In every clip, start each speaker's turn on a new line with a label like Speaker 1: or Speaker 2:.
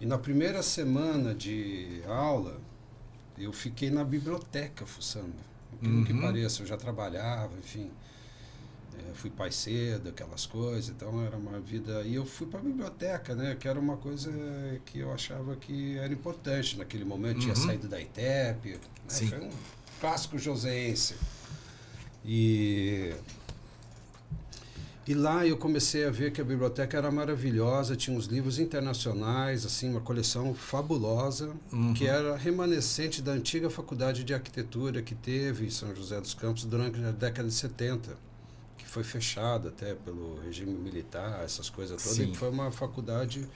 Speaker 1: E na primeira semana de aula, eu fiquei na biblioteca fuçando. Pelo que pareça, eu já trabalhava, enfim. Fui pai cedo, aquelas coisas, então era uma vida... E eu fui para a biblioteca, né? Que era uma coisa que eu achava que era importante naquele momento. Tinha saído da ITEP, né? Foi um clássico joseense. E lá eu comecei a ver que a biblioteca era maravilhosa, tinha uns livros internacionais, assim, uma coleção fabulosa, que era remanescente da antiga faculdade de arquitetura que teve em São José dos Campos durante a década de 70, que foi fechada até pelo regime militar, essas coisas todas, e foi uma faculdade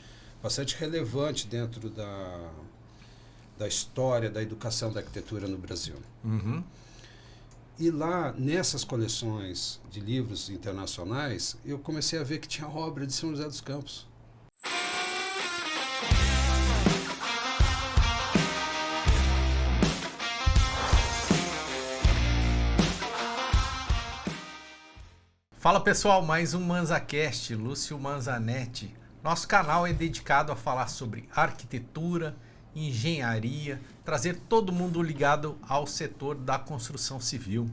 Speaker 1: bastante relevante dentro da história da educação da arquitetura no Brasil. E lá, nessas coleções de livros internacionais, eu comecei a ver que tinha obra de São José dos Campos.
Speaker 2: Fala pessoal, mais um ManzaCast, Lúcio Manzanetti. Nosso canal é dedicado a falar sobre arquitetura, engenharia, trazer todo mundo ligado ao setor da construção civil.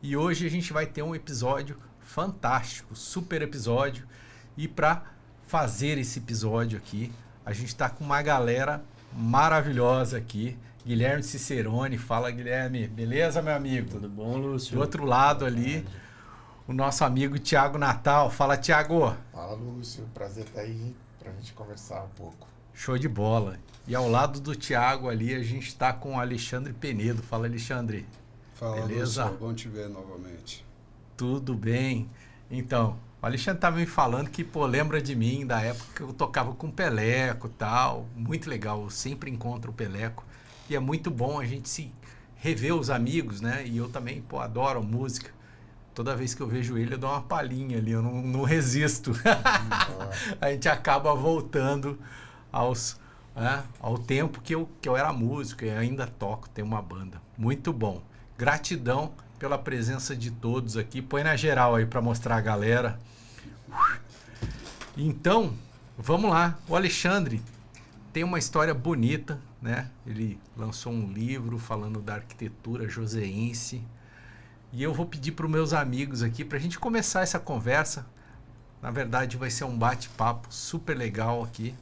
Speaker 2: E hoje a gente vai ter um episódio fantástico, super episódio. E para fazer esse episódio aqui, a gente está com uma galera maravilhosa aqui. Guilherme Cicerone, fala Guilherme, beleza meu amigo?
Speaker 3: Tudo bom, Lúcio?
Speaker 2: Do outro lado ali, o nosso amigo Thiago Natal, fala Thiago.
Speaker 4: Fala Lúcio, prazer estar aí para a gente conversar um pouco.
Speaker 2: Show de bola. E ao lado do Thiago ali, a gente está com o Alexandre Penedo. Fala, Alexandre.
Speaker 1: Fala,
Speaker 2: beleza?
Speaker 1: Lúcio. Bom te ver novamente.
Speaker 2: Tudo bem. Então, o Alexandre estava me falando que, lembra de mim, da época que eu tocava com o Peleco e tal. Muito legal. Eu sempre encontro o Peleco. E é muito bom a gente se rever os amigos, né? E eu também, adoro música. Toda vez que eu vejo ele, eu dou uma palhinha ali. Eu não resisto. A gente acaba voltando ao tempo que eu era músico e ainda toco, tenho uma banda. Muito bom. Gratidão pela presença de todos aqui. Põe na geral aí para mostrar a galera. Então, vamos lá. O Alexandre tem uma história bonita, né? Ele lançou um livro falando da arquitetura joseense. E eu vou pedir para os meus amigos aqui, para a gente começar essa conversa. Na verdade, vai ser um bate-papo super legal aqui.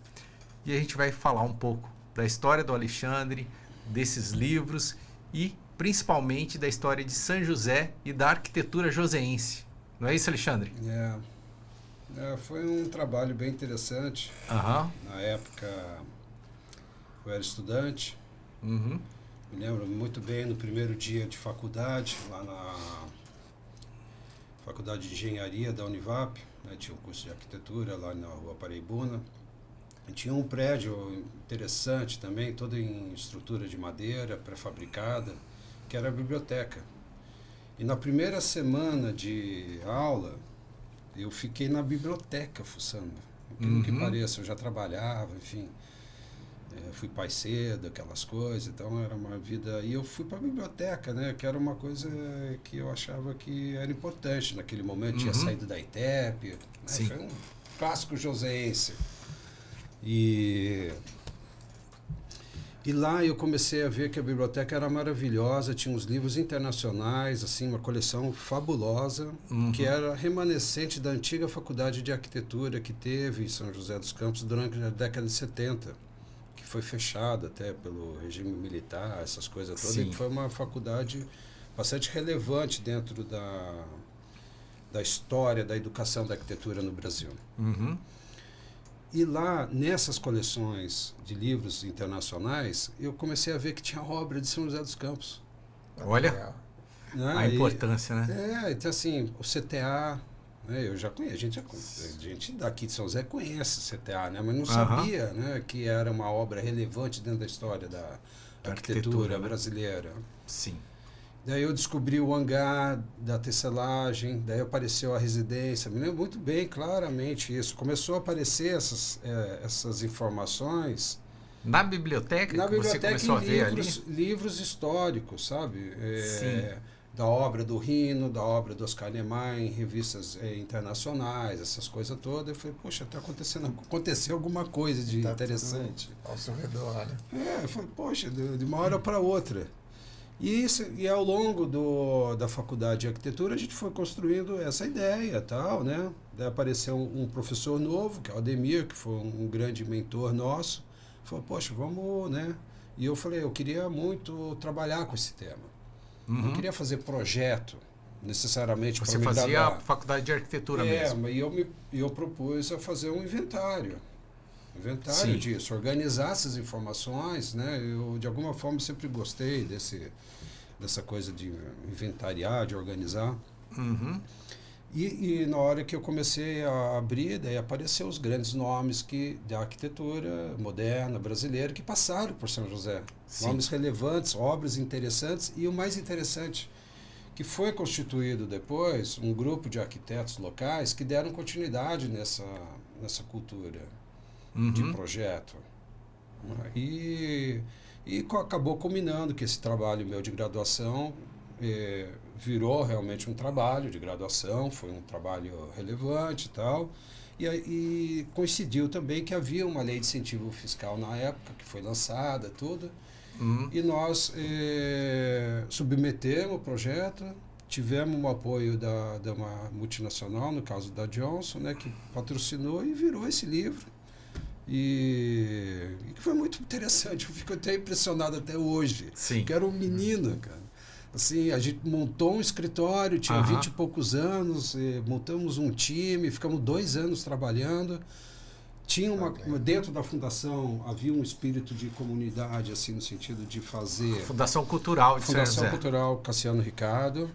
Speaker 2: E a gente vai falar um pouco da história do Alexandre, desses livros e principalmente da história de São José e da arquitetura joseense. Não é isso, Alexandre?
Speaker 1: Foi um trabalho bem interessante. Na época, eu era estudante. Me lembro muito bem no primeiro dia de faculdade, lá na Faculdade de Engenharia da Univap, né, tinha um curso de arquitetura lá na Rua Paraibuna. Tinha um prédio interessante também, todo em estrutura de madeira, pré-fabricada, que era a biblioteca. E na primeira semana de aula, eu fiquei na biblioteca fuçando. Pelo que pareça, eu já trabalhava, enfim. Fui pai cedo, aquelas coisas, então era uma vida... E eu fui para a biblioteca, né, que era uma coisa que eu achava que era importante naquele momento. Tinha saído da ITEP, né, foi um clássico joseense. E lá eu comecei a ver que a biblioteca era maravilhosa, tinha uns livros internacionais, assim, uma coleção fabulosa, que era remanescente da antiga faculdade de arquitetura que teve em São José dos Campos durante a década de 70, que foi fechada até pelo regime militar, essas coisas todas, e foi uma faculdade bastante relevante dentro da história da educação da arquitetura no Brasil. E lá, nessas coleções de livros internacionais, eu comecei a ver que tinha obra de São José dos Campos.
Speaker 2: Olha,
Speaker 1: né?
Speaker 2: A importância, né?
Speaker 1: Então assim, o CTA, né? Eu já conheço, a gente daqui de São José conhece o CTA, né? Mas não sabia, né, que era uma obra relevante dentro da história da arquitetura brasileira.
Speaker 2: Sim.
Speaker 1: Daí eu descobri o hangar da tecelagem, daí apareceu a residência, me lembro muito bem, claramente isso. Começou a aparecer essas informações...
Speaker 2: Na biblioteca?
Speaker 1: Na
Speaker 2: que
Speaker 1: biblioteca,
Speaker 2: você começou a ver ali?
Speaker 1: Livros históricos, sabe? da obra do Rino, da obra do Oscar Niemeyer em revistas internacionais, essas coisas todas. Eu falei, poxa, aconteceu alguma coisa de interessante.
Speaker 4: Ao seu redor, né?
Speaker 1: Eu falei, poxa, de uma hora para outra. E ao longo da faculdade de arquitetura a gente foi construindo essa ideia, tal, né? Daí apareceu um professor novo, que é o Ademir, que foi um grande mentor nosso. Falou, poxa, vamos, né? E eu falei, eu queria muito trabalhar com esse tema. Não queria fazer projeto, necessariamente, para me graduar.
Speaker 2: Você fazia a faculdade de arquitetura mesmo?
Speaker 1: Mas eu propus a fazer um inventário.
Speaker 2: Sim.
Speaker 1: Disso, organizar essas informações, né? Eu, de alguma forma, sempre gostei dessa coisa de inventariar, de organizar. E na hora que eu comecei a abrir, daí apareceram os grandes nomes da arquitetura moderna brasileira que passaram por São José.
Speaker 2: Sim.
Speaker 1: Nomes relevantes, obras interessantes, e o mais interessante, que foi constituído depois um grupo de arquitetos locais que deram continuidade nessa cultura de projeto. E acabou culminando que esse trabalho meu de graduação virou realmente um trabalho de graduação, foi um trabalho relevante e tal, e coincidiu também que havia uma lei de incentivo fiscal na época, que foi lançada, tudo, e nós submetemos o projeto, tivemos o apoio de uma multinacional, no caso da Johnson, né, que patrocinou e virou esse livro. E que foi muito interessante, eu fico até impressionado até hoje.
Speaker 2: Sim.
Speaker 1: Que era um menino, cara. Assim, a gente montou um escritório, tinha 20 e poucos anos, montamos um time, ficamos 2 anos trabalhando. Tinha dentro da fundação havia um espírito de comunidade, assim, no sentido de fazer...
Speaker 2: Fundação Cultural de
Speaker 1: Fundação Cultural Cassiano Ricardo.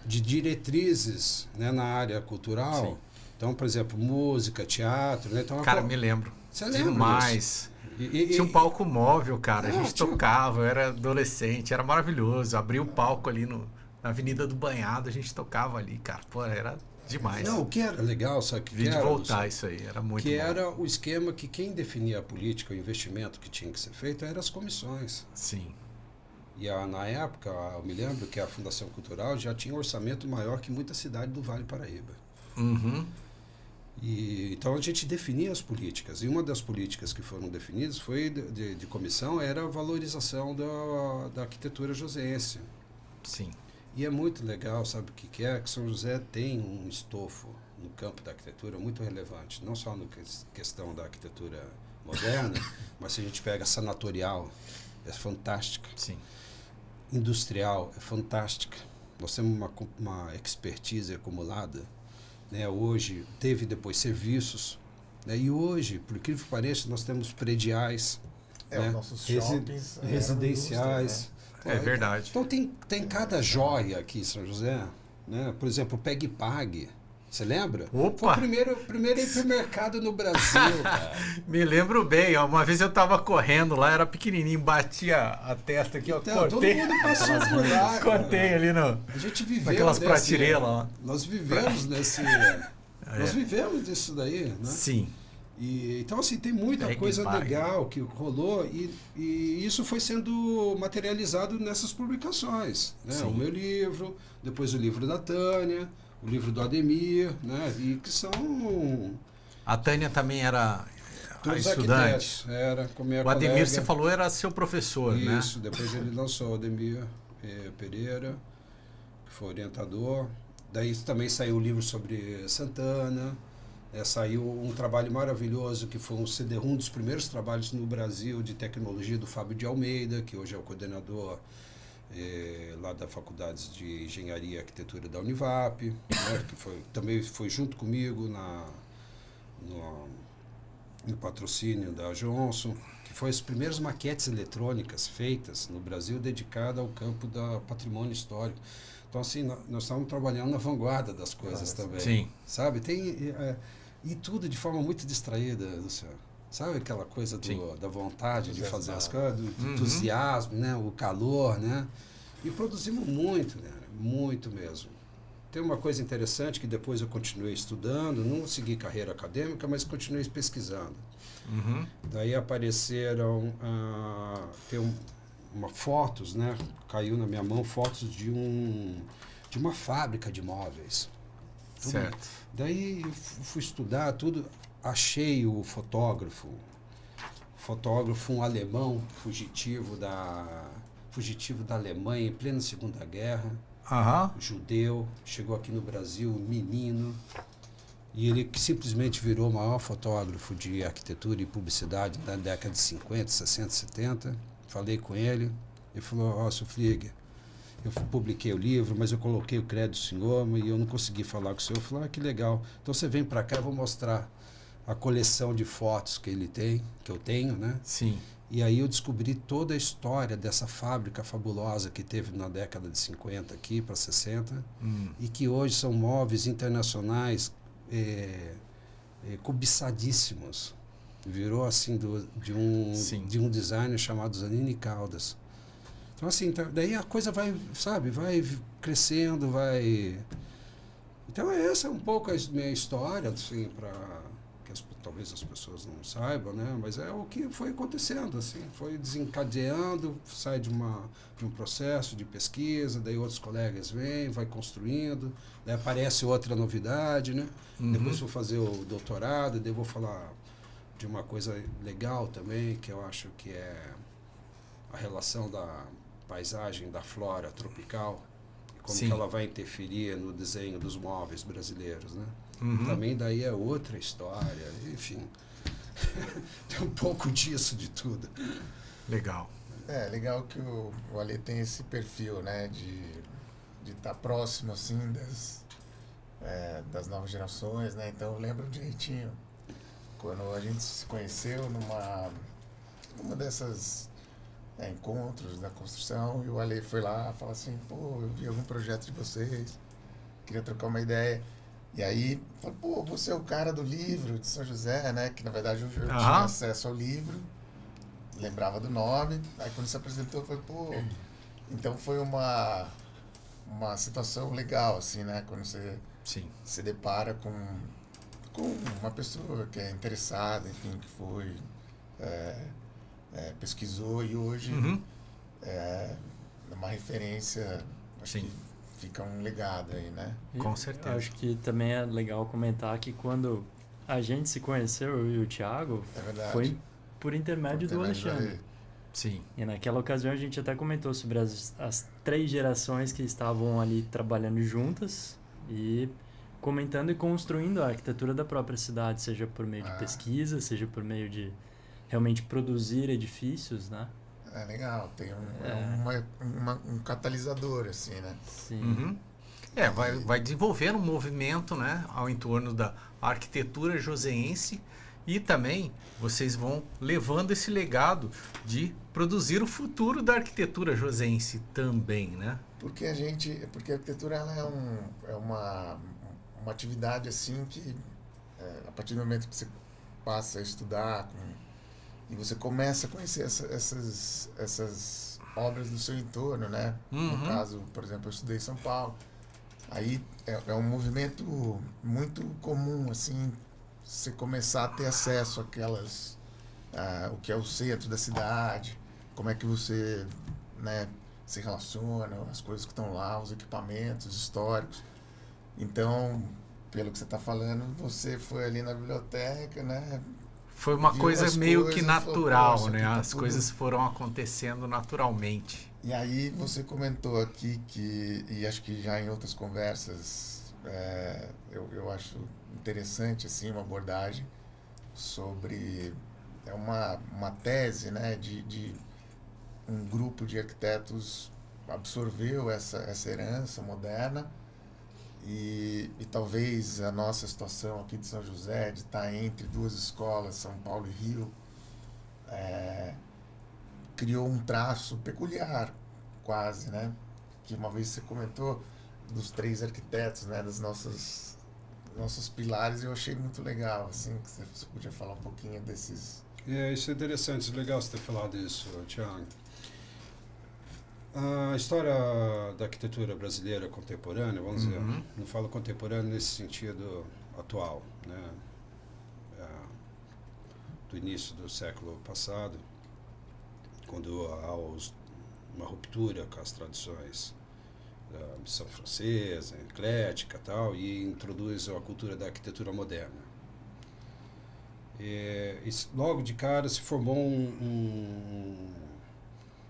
Speaker 1: De diretrizes, né, na área cultural.
Speaker 2: Sim.
Speaker 1: Então, por exemplo, música, teatro, né? Então,
Speaker 2: cara, me lembro.
Speaker 1: Você lembra
Speaker 2: demais. Tinha um palco móvel, cara. A gente tocava, eu era adolescente, era maravilhoso. Abria o palco ali na Avenida do Banhado, a gente tocava ali, cara. Pô, era demais.
Speaker 1: Não, o que era legal, sabe que
Speaker 2: de voltar isso aí, era muito bom.
Speaker 1: Era o esquema que quem definia a política, o investimento que tinha que ser feito, eram as comissões.
Speaker 2: Sim.
Speaker 1: E na época, eu me lembro que a Fundação Cultural já tinha um orçamento maior que muita cidade do Vale Paraíba. Então a gente definia as políticas, e uma das políticas que foram definidas foi de comissão, era a valorização da arquitetura joseense.
Speaker 2: Sim.
Speaker 1: E é muito legal, sabe o que é? Que São José tem um estofo no campo da arquitetura muito relevante, não só na questão da arquitetura moderna, mas se a gente pega sanatorial, é fantástica.
Speaker 2: Sim.
Speaker 1: Industrial, é fantástica. Nós temos uma expertise acumulada. Né, hoje teve depois serviços, né, e hoje, por incrível que pareça, nós temos prediais, né,
Speaker 4: os nossos shoppings
Speaker 1: residenciais.
Speaker 2: É verdade.
Speaker 1: Então tem cada joia aqui em São José, né? Por exemplo, o Peg Pag. Você lembra?
Speaker 2: Opa!
Speaker 1: Foi o primeiro hipermercado no Brasil, cara.
Speaker 2: Me lembro bem, ó, uma vez eu tava correndo lá, era pequenininho, batia a testa aqui, ó,
Speaker 1: Então,
Speaker 2: cortei.
Speaker 1: todo mundo passou por lá,
Speaker 2: cortei ali no...
Speaker 1: A gente viveu
Speaker 2: naquelas prateleiras lá.
Speaker 1: Nós vivemos nós vivemos disso daí, né?
Speaker 2: Sim.
Speaker 1: Então, assim, tem muita coisa legal que rolou e isso foi sendo materializado nessas publicações, né? O meu livro, depois o livro da Tânia, o livro do Ademir, né? E que são...
Speaker 2: A Tânia também era
Speaker 1: todos
Speaker 2: estudante.
Speaker 1: Era, com minha
Speaker 2: o Ademir,
Speaker 1: colega.
Speaker 2: você falou, era seu professor, né?
Speaker 1: Isso, depois ele lançou o Ademir Pereira, que foi orientador. Daí também saiu o livro sobre Santana. Saiu um trabalho maravilhoso que foi um dos primeiros trabalhos no Brasil de tecnologia do Fábio de Almeida, que hoje é o coordenador lá da Faculdade de Engenharia e Arquitetura da Univap, né, que também foi junto comigo no patrocínio da Johnson, que foi as primeiras maquetes eletrônicas feitas no Brasil dedicada ao campo da patrimônio histórico. Então, assim, nós estávamos trabalhando na vanguarda das coisas também.
Speaker 2: Sim.
Speaker 1: Sabe? E tudo de forma muito distraída, Luciano. Sabe aquela coisa da vontade de fazer as coisas, do entusiasmo, né? O calor, né? E produzimos muito, né? Muito mesmo. Tem uma coisa interessante que depois eu continuei estudando, não segui carreira acadêmica, mas continuei pesquisando. Daí apareceram, tem fotos, né? Caiu na minha mão fotos de uma fábrica de móveis. Tudo.
Speaker 2: Certo.
Speaker 1: Daí eu fui estudar tudo, achei o fotógrafo, um alemão fugitivo da Alemanha em plena Segunda Guerra,
Speaker 2: Aham.
Speaker 1: judeu, chegou aqui no Brasil, menino, e ele que simplesmente virou o maior fotógrafo de arquitetura e publicidade da década de 50, 60, 70. Falei com ele, ele falou: ó, seu Flieger, eu publiquei o livro, mas eu coloquei o crédito do senhor e eu não consegui falar com o senhor. Eu falei: ah, que legal. Então você vem para cá, eu vou mostrar a coleção de fotos que ele tem, que eu tenho, né?
Speaker 2: Sim.
Speaker 1: E aí eu descobri toda a história dessa fábrica fabulosa que teve na década de 50 aqui para 60 e que hoje são móveis internacionais cobiçadíssimos. Virou assim de um designer chamado Zanini Caldas. Então assim, daí a coisa vai, sabe, vai crescendo, vai... Então essa é um pouco a minha história, assim, para que talvez as pessoas não saibam, né? Mas é o que foi acontecendo, assim, foi desencadeando, sai de um processo de pesquisa, daí outros colegas vêm, vai construindo, daí aparece outra novidade, né? Depois vou fazer o doutorado, daí vou falar de uma coisa legal também, que eu acho que é a relação da paisagem, da flora tropical, e como que ela vai interferir no desenho dos móveis brasileiros, né? Também daí é outra história, enfim, tem um pouco disso de tudo.
Speaker 2: Legal.
Speaker 4: Legal que o Ale tem esse perfil, né, de estar próximo, assim, das novas gerações, né? Então eu lembro direitinho quando a gente se conheceu numa dessas encontros da construção, e o Ale foi lá falar assim: pô, eu vi algum projeto de vocês, queria trocar uma ideia. E aí, falei: pô, você é o cara do livro de São José, né? Que na verdade eu tinha acesso ao livro, lembrava do nome. Aí quando se apresentou, eu falei: pô, então foi uma situação legal, assim, né? Quando você se depara com uma pessoa que é interessada, enfim, que foi, pesquisou e hoje é uma referência, acho que fica um legado aí, né?
Speaker 2: Com certeza.
Speaker 3: Acho que também é legal comentar que quando a gente se conheceu, eu e o Thiago, foi por intermédio do Alexandre.
Speaker 2: Sim.
Speaker 3: E naquela ocasião a gente até comentou sobre as 3 gerações que estavam ali trabalhando juntas e comentando e construindo a arquitetura da própria cidade, seja por meio de pesquisa, seja por meio de realmente produzir edifícios, né?
Speaker 4: É legal, tem um catalisador, assim, né?
Speaker 3: Sim.
Speaker 2: Vai desenvolvendo um movimento, né, ao entorno da arquitetura joseense, e também vocês vão levando esse legado de produzir o futuro da arquitetura joseense também, né?
Speaker 4: Porque a arquitetura ela é uma atividade assim que a partir do momento que você passa a estudar e você começa a conhecer essas obras do seu entorno, né? No caso, por exemplo, eu estudei em São Paulo. Aí é um movimento muito comum, assim, você começar a ter acesso àquelas, o que é o centro da cidade, como é que você, né, se relaciona, as coisas que estão lá, os equipamentos históricos. Então, pelo que você está falando, você foi ali na biblioteca, né?
Speaker 2: Foi uma coisa meio que natural,
Speaker 4: falou,
Speaker 2: né?
Speaker 4: tá
Speaker 2: As coisas foram acontecendo naturalmente.
Speaker 4: E aí você comentou aqui e acho que já em outras conversas, eu acho interessante, assim, uma abordagem sobre uma tese, né, de um grupo de arquitetos absorveu essa herança moderna e talvez a nossa situação aqui de São José, de estar entre 2 escolas, São Paulo e Rio, criou um traço peculiar, quase, né? Que uma vez você comentou dos 3 arquitetos, né, das nossos pilares, e eu achei muito legal, assim, que você podia falar um pouquinho desses...
Speaker 1: Isso é interessante, legal você ter falado isso, Thiago. A história da arquitetura brasileira contemporânea, vamos dizer, não falo contemporânea nesse sentido atual, né? Do início do século passado, quando uma ruptura com as tradições da missão francesa, eclética e tal, e introduz a cultura da arquitetura moderna. E logo de cara se formou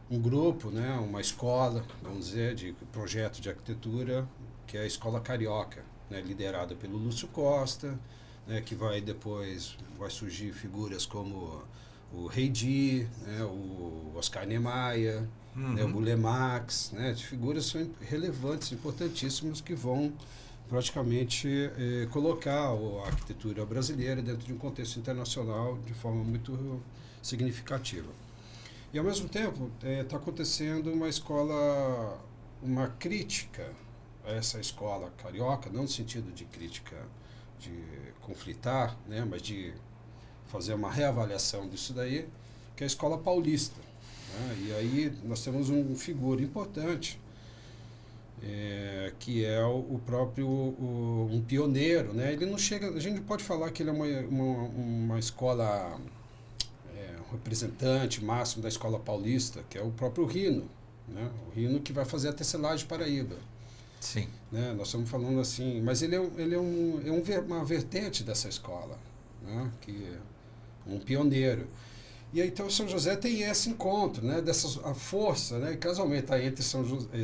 Speaker 1: um grupo, né, uma escola, vamos dizer, de projeto de arquitetura, que é a Escola Carioca, né, liderada pelo Lúcio Costa, né, que depois vai surgir figuras como o Reidi, né, o Oscar Niemeyer, né, o Burle Marx, né, figuras são relevantes, importantíssimas, que vão praticamente colocar a arquitetura brasileira dentro de um contexto internacional de forma muito significativa. E ao mesmo tempo está acontecendo uma crítica a essa escola carioca, não no sentido de crítica de conflitar, né, mas de fazer uma reavaliação disso daí, que é a escola paulista, né? E aí nós temos uma figura importante, que é o próprio um pioneiro, né? Ele não chega, a gente pode falar que ele é uma escola, um representante máximo da escola paulista, que é o próprio Rino, né? O Rino que vai fazer a tecelagem Paraíba.
Speaker 2: Sim.
Speaker 1: Né? Nós estamos falando assim, mas ele é uma vertente dessa escola, né? Que é um pioneiro. E aí, então, São José tem esse encontro, né, a força, né, casualmente está entre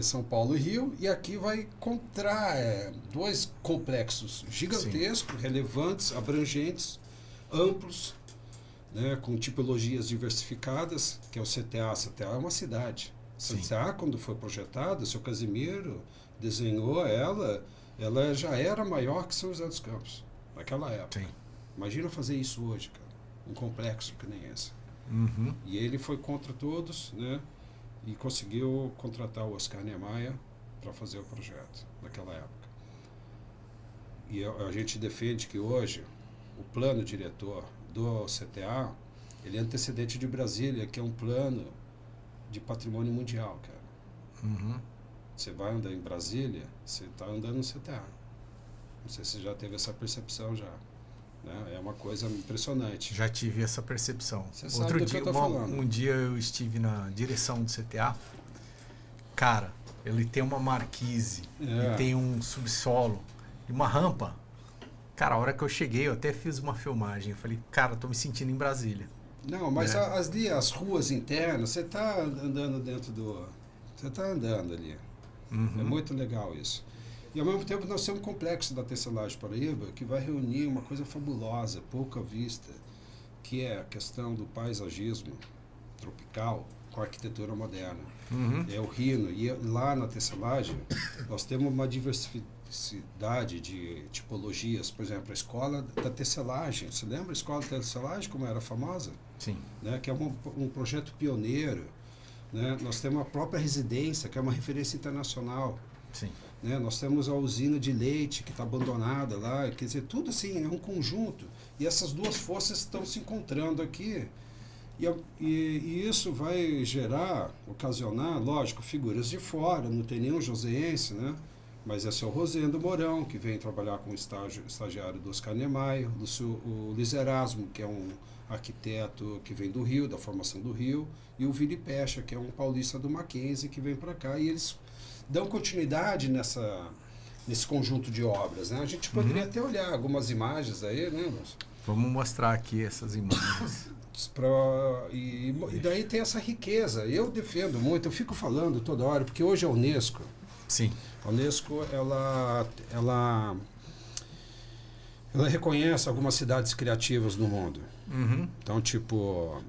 Speaker 1: São Paulo e Rio, e aqui vai encontrar dois complexos gigantescos, relevantes, abrangentes, amplos, né, com tipologias diversificadas, que é o CTA. A CTA é uma cidade. A CTA, quando foi projetada, o seu Casimiro desenhou ela já era maior que São José dos Campos, naquela época.
Speaker 2: Sim.
Speaker 1: Imagina fazer isso hoje, cara, um complexo que nem esse. E ele foi contra todos, né? E conseguiu contratar o Oscar Niemeyer para fazer o projeto naquela época. E a gente defende que hoje o plano diretor do CTA, ele é antecedente de Brasília, que é um plano de patrimônio mundial, cara. Você vai andar em Brasília, você está andando no CTA. Não sei se você já teve essa percepção já. Né? É uma coisa impressionante.
Speaker 2: Já tive essa percepção.
Speaker 1: Você sabe do que eu tô falando.
Speaker 2: Um dia eu estive na direção do CTA. Cara, ele tem uma marquise, e tem um subsolo e uma rampa. Cara, a hora que eu cheguei, eu até fiz uma filmagem. Eu falei, cara, tô me sentindo em Brasília.
Speaker 1: Não, mas as ruas internas, você está andando você está andando ali. É muito legal isso. E ao mesmo tempo nós temos um complexo da tecelagem Paraíba que vai reunir uma coisa fabulosa, pouca vista, que é a questão do paisagismo tropical com a arquitetura moderna. É o Rino. E lá na tecelagem nós temos uma diversidade de tipologias. Por exemplo, a escola da tecelagem. Você lembra a escola da tecelagem, como era famosa?
Speaker 2: Sim.
Speaker 1: Né? Que é um projeto pioneiro. Né? Nós temos a própria residência, que é uma referência internacional.
Speaker 2: Sim.
Speaker 1: Né? Nós temos a usina de leite que está abandonada lá, quer dizer, tudo assim, é um conjunto. E essas duas forças estão se encontrando aqui. E isso vai ocasionar, lógico, figuras de fora, não tem nenhum joseense, né? Mas é o seu Rosendo Mourão, que vem trabalhar como estagiário do Oscar Niemeyer, o Luiz Erasmo, que é um arquiteto que vem do Rio, da formação do Rio, e o Vili Pecha, que é um paulista do Mackenzie, que vem para cá, e eles dão continuidade nesse conjunto de obras, né? A gente poderia até olhar algumas imagens aí, né?
Speaker 2: Vamos mostrar aqui essas imagens.
Speaker 1: E daí tem essa riqueza. Eu defendo muito, eu fico falando toda hora, porque hoje a Unesco...
Speaker 2: Sim.
Speaker 1: A Unesco, ela reconhece algumas cidades criativas no mundo. Então, tipo,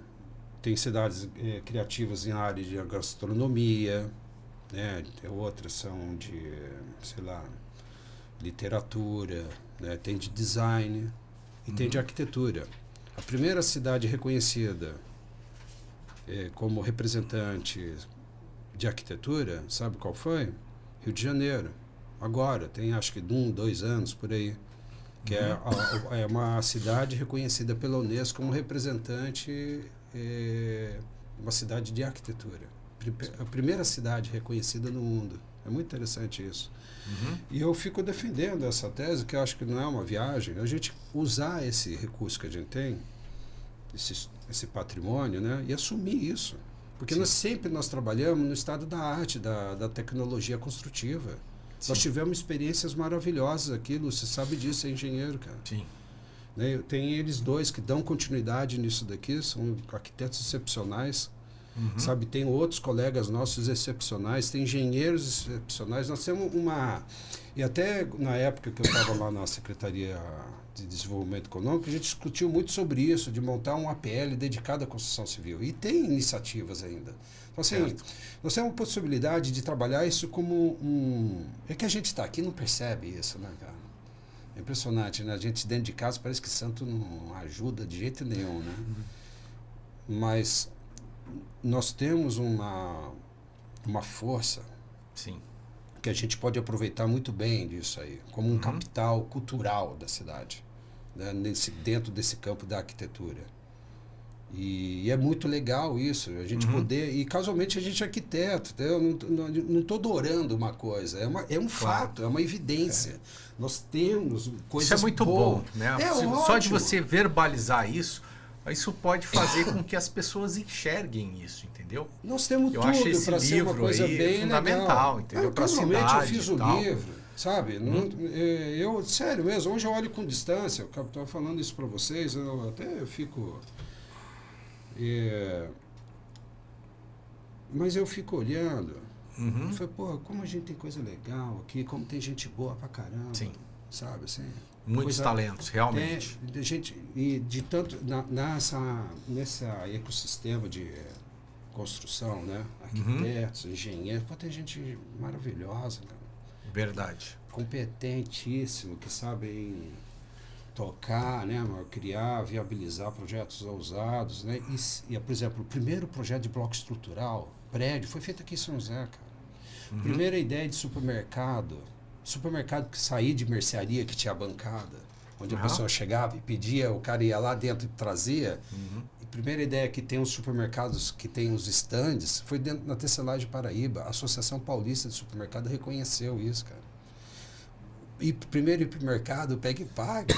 Speaker 1: tem cidades criativas em área de gastronomia, né? Outras são de, sei lá, literatura, né? Tem de design e tem de arquitetura. A primeira cidade reconhecida como representante de arquitetura, sabe qual foi? Rio de Janeiro. Agora, tem acho que 2 anos por aí. Que é uma cidade reconhecida pela Unesco como representante, uma cidade de arquitetura. A primeira cidade reconhecida no mundo. É muito interessante isso. E eu fico defendendo essa tese, que eu acho que não é uma viagem, a gente usar esse recurso que a gente tem, esse patrimônio, né, e assumir isso. Porque
Speaker 2: Sim.
Speaker 1: nós trabalhamos no estado da arte, da tecnologia construtiva.
Speaker 2: Sim.
Speaker 1: Nós tivemos experiências maravilhosas aqui, Lúcio, você sabe disso, é engenheiro, cara.
Speaker 2: Sim.
Speaker 1: Né? Tem eles dois que dão continuidade nisso daqui, são arquitetos excepcionais.
Speaker 2: Uhum.
Speaker 1: Sabe, tem outros colegas nossos excepcionais, tem engenheiros excepcionais. Nós temos uma... E até na época que eu estava lá na Secretaria de Desenvolvimento Econômico, a gente discutiu muito sobre isso, de montar um APL dedicado à construção civil. E tem iniciativas ainda. Então, assim,
Speaker 2: Certo.
Speaker 1: nós temos a possibilidade de trabalhar isso como um... É que a gente está aqui e não percebe isso, né, cara? É impressionante, né? A gente dentro de casa parece que santo não ajuda de jeito nenhum, né? Mas nós temos uma força
Speaker 2: Sim.
Speaker 1: que a gente pode aproveitar muito bem disso aí, como um capital cultural da cidade, né? Dentro desse campo da arquitetura. E é muito legal isso, a gente poder... E casualmente a gente é arquiteto, eu não estou adorando uma coisa, é um fato, é uma evidência. Nós temos coisas
Speaker 2: Isso é muito
Speaker 1: boas.
Speaker 2: bom, né?
Speaker 1: É
Speaker 2: Só de
Speaker 1: ótimo.
Speaker 2: você verbalizar isso pode fazer com que as pessoas enxerguem isso, entendeu?
Speaker 1: Nós temos
Speaker 2: Eu acho
Speaker 1: tudo
Speaker 2: esse
Speaker 1: para ser uma
Speaker 2: livro
Speaker 1: coisa
Speaker 2: aí
Speaker 1: bem
Speaker 2: fundamental,
Speaker 1: legal.
Speaker 2: entendeu? Pra
Speaker 1: Casualmente eu
Speaker 2: cidade
Speaker 1: fiz
Speaker 2: e
Speaker 1: o
Speaker 2: tal.
Speaker 1: livro, sabe? Eu, sério mesmo, hoje eu olho com distância, eu estava falando isso para vocês, eu fico... mas eu fico olhando,
Speaker 2: Uhum.
Speaker 1: eu falei, porra, como a gente tem coisa legal aqui, como tem gente boa pra caramba,
Speaker 2: Sim.
Speaker 1: sabe assim?
Speaker 2: Muitos
Speaker 1: Coisa-
Speaker 2: talentos, realmente.
Speaker 1: de gente, e de tanto nesse ecossistema de construção, né? Arquitetos, engenheiros, pô, tem gente maravilhosa, cara,
Speaker 2: Verdade.
Speaker 1: competentíssimo, que sabem tocar, né? Criar, viabilizar projetos ousados, né? E, por exemplo, o primeiro projeto de bloco estrutural, prédio, foi feito aqui em São José, cara. Primeira ideia de supermercado que saía de mercearia, que tinha bancada, onde a pessoa chegava e pedia, o cara ia lá dentro e trazia. E primeira ideia que tem os supermercados, que tem os estandes, foi dentro na Tecelagem Paraíba. A Associação Paulista de Supermercado reconheceu isso, cara. E primeiro hipermercado, pega e paga.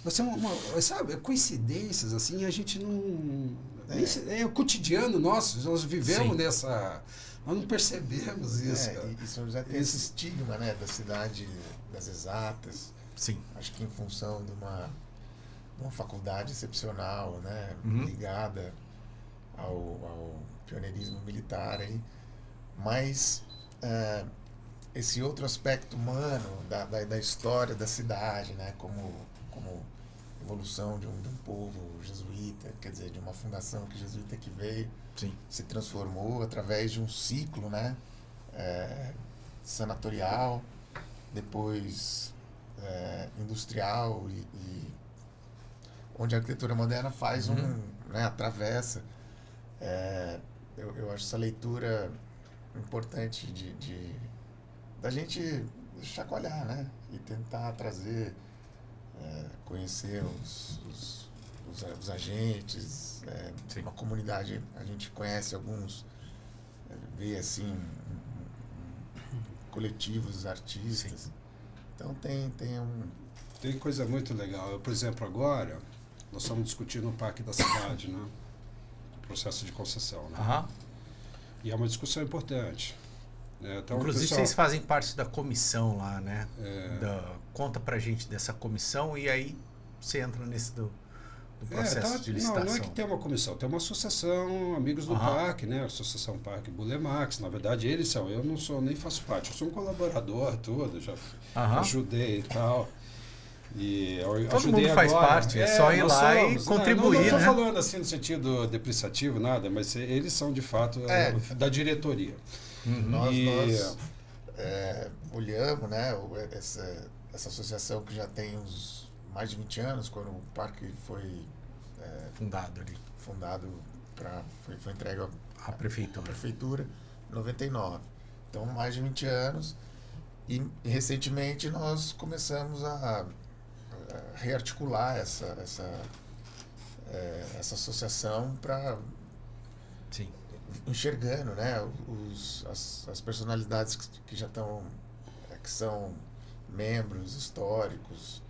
Speaker 1: Nós temos sabe, coincidências assim, a gente não... É o cotidiano nosso, nós vivemos nessa... Nós não percebemos isso, cara.
Speaker 4: E São José tem esse estigma, né, da cidade das exatas.
Speaker 2: Sim.
Speaker 4: Acho que em função de uma faculdade excepcional, né, ligada ao pioneirismo militar aí. Mas esse outro aspecto humano da história da cidade, né, como evolução de um povo jesuíta, quer dizer, de uma fundação jesuíta que veio,
Speaker 2: Sim.
Speaker 4: se transformou através de um ciclo, né, sanatorial, depois industrial e onde a arquitetura moderna faz né, atravessa. Eu acho essa leitura importante da gente chacoalhar, né, e tentar trazer, conhecer os agentes, uma comunidade, a gente conhece alguns, vê assim coletivos artistas. Sim. Então
Speaker 1: tem coisa muito legal. Eu, por exemplo, agora nós estamos discutindo o Parque da Cidade, né? O processo de concessão, né? E é uma discussão importante. Então,
Speaker 2: inclusive vocês fazem parte da comissão lá, né? Conta pra gente dessa comissão e aí você entra nesse do processo de licitação.
Speaker 1: Não é que tem uma comissão, tem uma associação Amigos do Parque, né? Associação Parque Bulemax. Na verdade, eles são, eu não sou, nem faço parte, eu sou um colaborador, tudo, já ajudei e tal. E
Speaker 2: todo mundo faz parte, é só ir lá e contribuir,
Speaker 1: não estou
Speaker 2: né?
Speaker 1: falando assim no sentido depreciativo, nada, mas eles são de fato da diretoria.
Speaker 4: Nós olhamos, né, essa associação que já tem uns mais de 20 anos, quando o parque foi fundado, foi entregue à prefeitura, em 99. Então, mais de 20 anos. E recentemente nós começamos a rearticular essa associação para enxergando, né, as personalidades que já estão, que são membros históricos,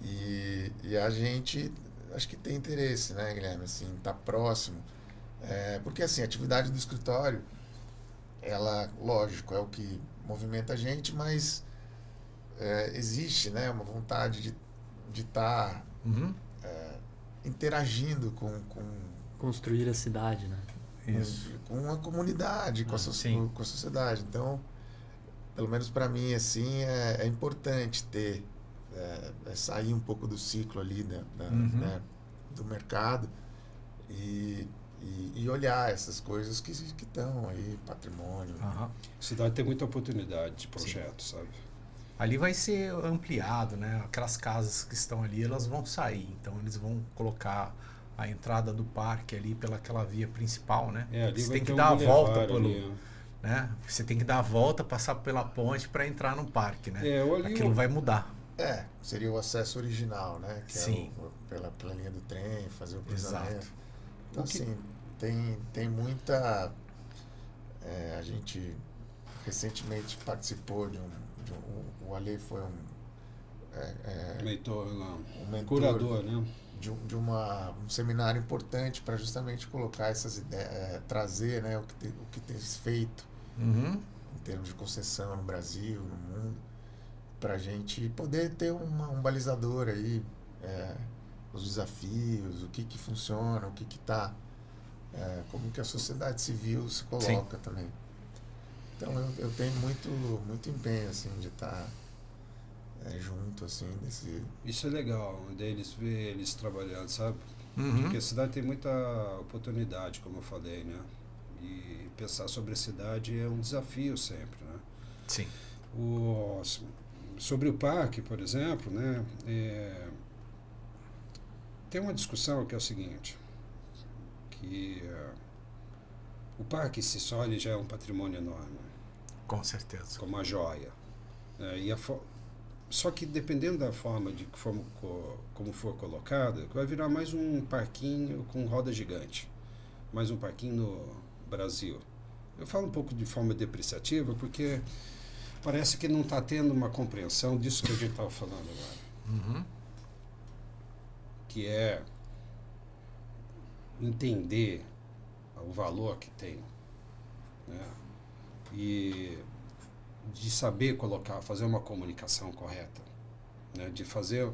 Speaker 4: e a gente acho que tem interesse, né, Guilherme, assim, tá próximo. Porque assim, a atividade do escritório, ela, lógico, é o que movimenta a gente, mas existe, né, uma vontade de estar interagindo com
Speaker 3: Construir a cidade, né?
Speaker 2: Isso.
Speaker 4: com a comunidade, com a sociedade. Então, pelo menos para mim, assim, é importante ter, sair um pouco do ciclo ali né, do mercado e olhar essas coisas que estão aí, patrimônio.
Speaker 1: A cidade tem muita oportunidade de projetos, sabe?
Speaker 2: Ali vai ser ampliado, né? Aquelas casas que estão ali, elas vão sair. Então, eles vão colocar a entrada do parque ali pelaquela via principal, né?
Speaker 1: Ali
Speaker 2: você
Speaker 1: vai
Speaker 2: tem que
Speaker 1: ter
Speaker 2: dar a volta
Speaker 1: ali,
Speaker 2: né? Você tem que dar a volta, passar pela ponte para entrar no parque, né? Aquilo vai mudar.
Speaker 4: Seria o acesso original, né? Que
Speaker 2: Sim.
Speaker 4: Pela linha do trem, fazer o cruzamento.
Speaker 2: Exato.
Speaker 4: Então, assim, tem muita... a gente recentemente participou o Ale foi um mentor,
Speaker 1: curador, né?
Speaker 4: De um seminário importante para justamente colocar essas ideias, trazer, né, o que tem feito em termos de concessão no Brasil, no mundo, para a gente poder ter um balizador aí, os desafios, o que funciona, o que está, como que a sociedade civil se coloca também. Então eu tenho muito empenho assim de estar junto assim desse.
Speaker 1: Isso é legal, deles ver eles trabalhando, sabe? Porque a cidade tem muita oportunidade, como eu falei, né? E pensar sobre a cidade é um desafio sempre, né?
Speaker 2: Sim.
Speaker 1: Sobre o parque, por exemplo, né? Tem uma discussão que é o seguinte, que o parque se só ele já é um patrimônio enorme.
Speaker 2: Com certeza.
Speaker 1: Como uma joia. Só que dependendo da forma como for colocado, vai virar mais um parquinho com roda gigante. Mais um parquinho no Brasil. Eu falo um pouco de forma depreciativa porque parece que não está tendo uma compreensão disso que a gente estava falando agora. Que é entender o valor que tem, né? E de saber fazer uma comunicação correta, né? De fazer,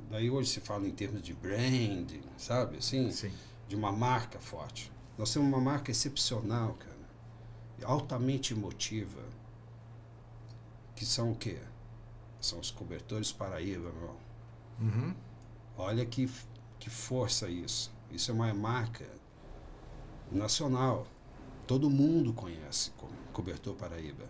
Speaker 1: daí hoje se fala em termos de branding, sabe, assim,
Speaker 2: Sim.
Speaker 1: De uma marca forte. Nós temos uma marca excepcional, cara, altamente emotiva, que são o quê? São os cobertores Paraíba, meu. Olha que força isso. Isso é uma marca nacional. Todo mundo conhece como Cobertor Paraíba.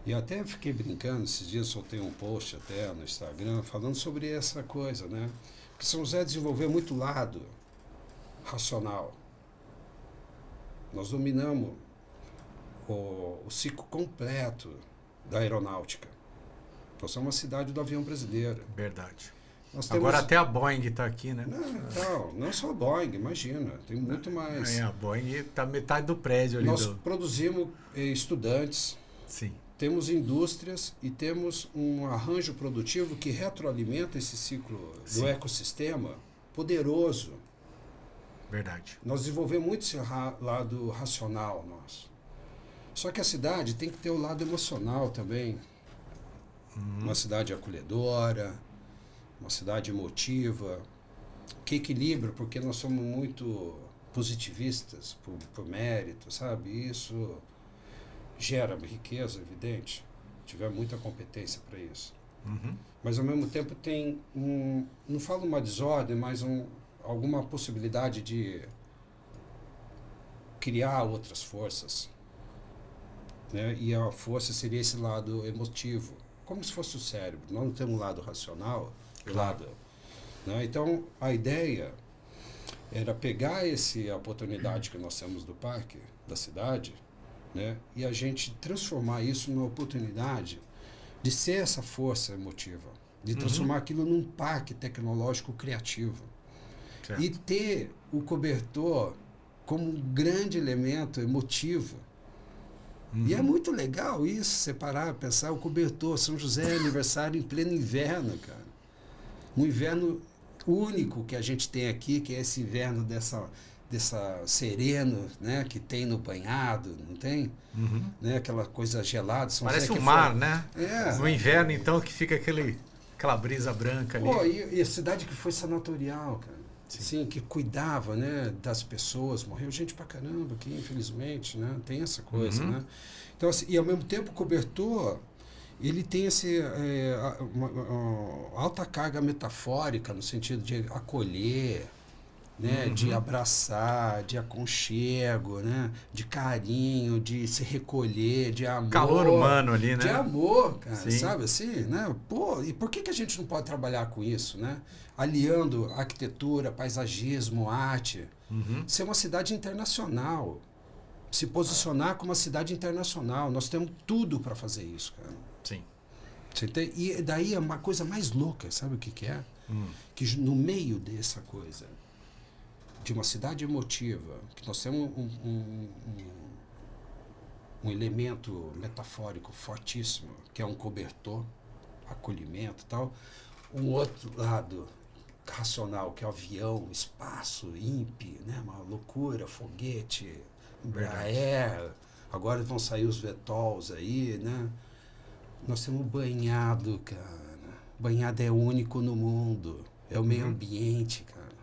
Speaker 1: E até fiquei brincando, esses dias soltei um post até no Instagram falando sobre essa coisa, né? Porque São José desenvolveu muito lado racional. Nós dominamos o ciclo completo da aeronáutica. Nós somos uma cidade do avião brasileiro.
Speaker 2: Verdade.
Speaker 1: Agora
Speaker 2: até a Boeing está aqui, né?
Speaker 1: Não só a Boeing, imagina, tem muito mais.
Speaker 2: A Boeing está metade do prédio ali.
Speaker 1: Nós produzimos estudantes,
Speaker 2: sim.
Speaker 1: Temos indústrias e temos um arranjo produtivo que retroalimenta esse ciclo do ecossistema poderoso.
Speaker 2: Verdade.
Speaker 1: Nós desenvolvemos muito esse lado racional nosso. Só que a cidade tem que ter o lado emocional também. Uma cidade acolhedora, uma cidade emotiva, que equilibra, porque nós somos muito positivistas por mérito, sabe? Isso gera riqueza, evidente. Tiver muita competência para isso. Mas, ao mesmo tempo, tem não falo uma desordem, mas alguma possibilidade de criar outras forças. Né? E a força seria esse lado emotivo, como se fosse o cérebro. Nós não temos um lado racional, né? Então, a ideia era pegar a oportunidade que nós temos do parque, da cidade, né? E a gente transformar isso numa oportunidade de ser essa força emotiva, de transformar aquilo num parque tecnológico criativo.
Speaker 2: Certo.
Speaker 1: E ter o cobertor como um grande elemento emotivo. E é muito legal isso, separar, pensar o cobertor. São José é aniversário em pleno inverno, cara. Um inverno único que a gente tem aqui, que é esse inverno dessa sereno, né, que tem no banhado, não tem?
Speaker 2: Uhum.
Speaker 1: Né, aquela coisa gelada. São
Speaker 2: Parece
Speaker 1: José
Speaker 2: um
Speaker 1: que
Speaker 2: mar,
Speaker 1: foi-
Speaker 2: né?
Speaker 1: É.
Speaker 2: No inverno, então, que fica aquela brisa branca ali.
Speaker 1: Pô, e a cidade que foi sanatorial, cara.
Speaker 2: Sim.
Speaker 1: Assim, que cuidava, né, das pessoas. Morreu gente pra caramba aqui, infelizmente, né? Tem essa coisa,
Speaker 2: Uhum.
Speaker 1: né? Então, assim, e ao mesmo tempo o cobertor, ele tem uma alta carga metafórica no sentido de acolher, né, de
Speaker 2: Uhum.
Speaker 1: abraçar, de aconchego, né, de carinho, de se recolher, de amor.
Speaker 2: Calor humano ali,
Speaker 1: De
Speaker 2: né?
Speaker 1: amor, cara,
Speaker 2: Sim.
Speaker 1: sabe assim, né? Pô, e por que a gente não pode trabalhar com isso, né? Aliando arquitetura, paisagismo, arte.
Speaker 2: Uhum.
Speaker 1: Ser uma cidade internacional. Se posicionar como uma cidade internacional. Nós temos tudo para fazer isso, cara.
Speaker 2: Sim.
Speaker 1: Você tem, e daí é uma coisa mais louca, sabe o que que é? Que no meio dessa coisa, de uma cidade emotiva, que nós temos um elemento metafórico fortíssimo, que é um cobertor, acolhimento e tal. Um outro lado racional, que é o avião, espaço, ímpe, né? Uma loucura, foguete, Embraer, agora vão sair os VTOLs aí, né? Nós temos banhado, cara. Banhado é único no mundo. É o meio ambiente, cara.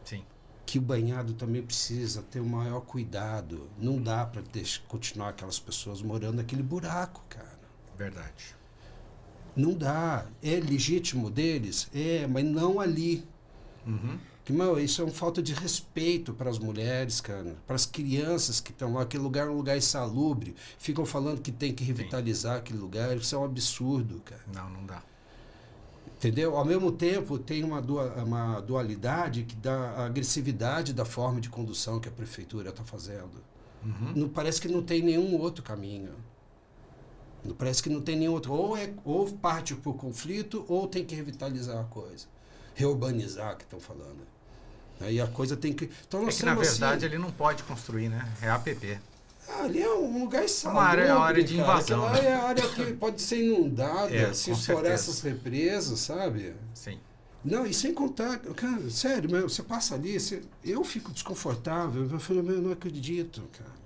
Speaker 2: Sim.
Speaker 1: Que o banhado também precisa ter o maior cuidado. Não dá para continuar aquelas pessoas morando naquele buraco, cara.
Speaker 2: Verdade.
Speaker 1: Não dá. É legítimo deles? É, mas não ali.
Speaker 2: Uhum.
Speaker 1: Que, meu, isso é uma falta de respeito para as mulheres, cara. Para as crianças que estão lá. Aquele lugar é um lugar insalubre. Ficam falando que tem que revitalizar aquele lugar. Isso é um absurdo, cara.
Speaker 2: Não dá.
Speaker 1: Entendeu? Ao mesmo tempo, tem uma dualidade que dá a agressividade da forma de condução que a prefeitura está fazendo.
Speaker 2: Uhum.
Speaker 1: Não, parece que não tem nenhum outro caminho. Não parece que não tem nenhum outro. Ou parte por conflito, ou tem que revitalizar a coisa. Reurbanizar, que estão falando. Aí a coisa tem que... Então,
Speaker 2: É
Speaker 1: nós
Speaker 2: que, na
Speaker 1: temos,
Speaker 2: verdade,
Speaker 1: assim,
Speaker 2: ele não pode construir, né? É APP.
Speaker 1: ali é um lugar insalubre,
Speaker 2: uma área de
Speaker 1: cara.
Speaker 2: invasão,
Speaker 1: Aquela
Speaker 2: né?
Speaker 1: é a área que pode ser inundada,
Speaker 2: É,
Speaker 1: se
Speaker 2: com
Speaker 1: estourar
Speaker 2: certeza.
Speaker 1: essas represas, sabe?
Speaker 2: Sim.
Speaker 1: Não, e sem contar, cara, sério, meu, você passa ali, eu fico desconfortável, eu falo, eu não acredito, cara.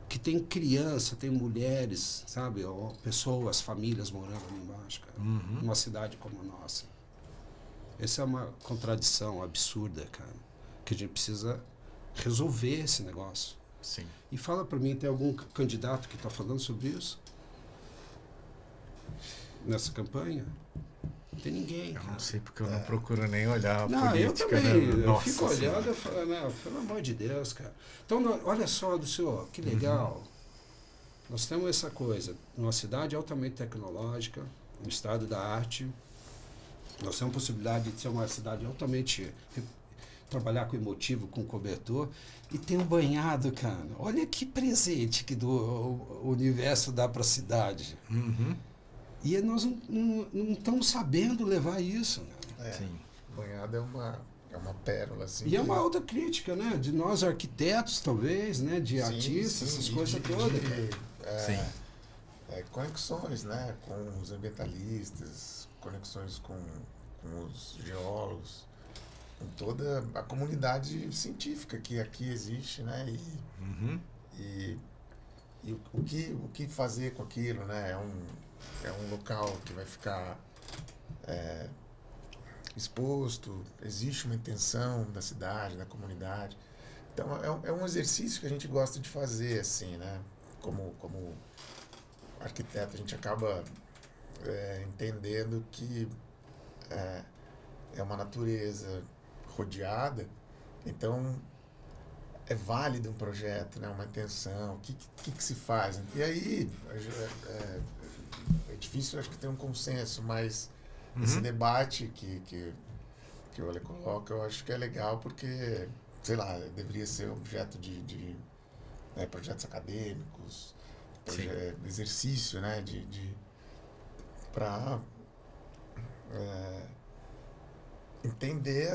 Speaker 1: Que tem criança, tem mulheres, sabe? Ó, pessoas, famílias morando ali embaixo, cara.
Speaker 2: Uhum.
Speaker 1: Numa cidade como a nossa. Essa é uma contradição absurda, cara. Que a gente precisa resolver esse negócio.
Speaker 2: Sim.
Speaker 1: E fala pra mim, tem algum candidato que está falando sobre isso? Nessa campanha? Não tem ninguém,
Speaker 2: Eu
Speaker 1: cara.
Speaker 2: não sei porque eu não procuro nem olhar a
Speaker 1: Não, eu
Speaker 2: política.
Speaker 1: também.
Speaker 2: Né?
Speaker 1: Eu
Speaker 2: Nossa
Speaker 1: fico olhando
Speaker 2: Senhora.
Speaker 1: e falo, não, pelo amor de Deus, cara. Então, olha só, Lucio, que legal. Nós temos essa coisa, uma cidade altamente tecnológica, um estado da arte. Nós temos a possibilidade de ser uma cidade altamente... trabalhar com emotivo, com cobertor. E tem um banhado, cara. Olha que presente que o universo dá para a cidade.
Speaker 2: Uhum.
Speaker 1: E nós não estamos sabendo levar isso, né?
Speaker 2: Sim.
Speaker 4: Banhado é uma pérola, assim.
Speaker 1: E é uma outra crítica, né? De nós arquitetos, talvez, né? De
Speaker 4: Sim,
Speaker 1: artistas,
Speaker 4: sim,
Speaker 1: essas
Speaker 4: e
Speaker 1: coisas todas.
Speaker 2: Sim.
Speaker 4: Conexões, né? Com os ambientalistas, conexões com os geólogos, com toda a comunidade científica que aqui existe, né?
Speaker 2: Uhum.
Speaker 4: E o que fazer com aquilo, né? É um local que vai ficar exposto, existe uma intenção da cidade, da comunidade. Então, é um exercício que a gente gosta de fazer, assim, né? Como arquiteto, a gente acaba entendendo que é uma natureza rodeada, então é válido um projeto, né? Uma intenção, o que se faz. E aí é difícil, acho que ter um consenso, mas esse debate que o Ale coloca, eu acho que é legal porque, sei lá, deveria ser objeto de projetos acadêmicos, exercício, né? Para entender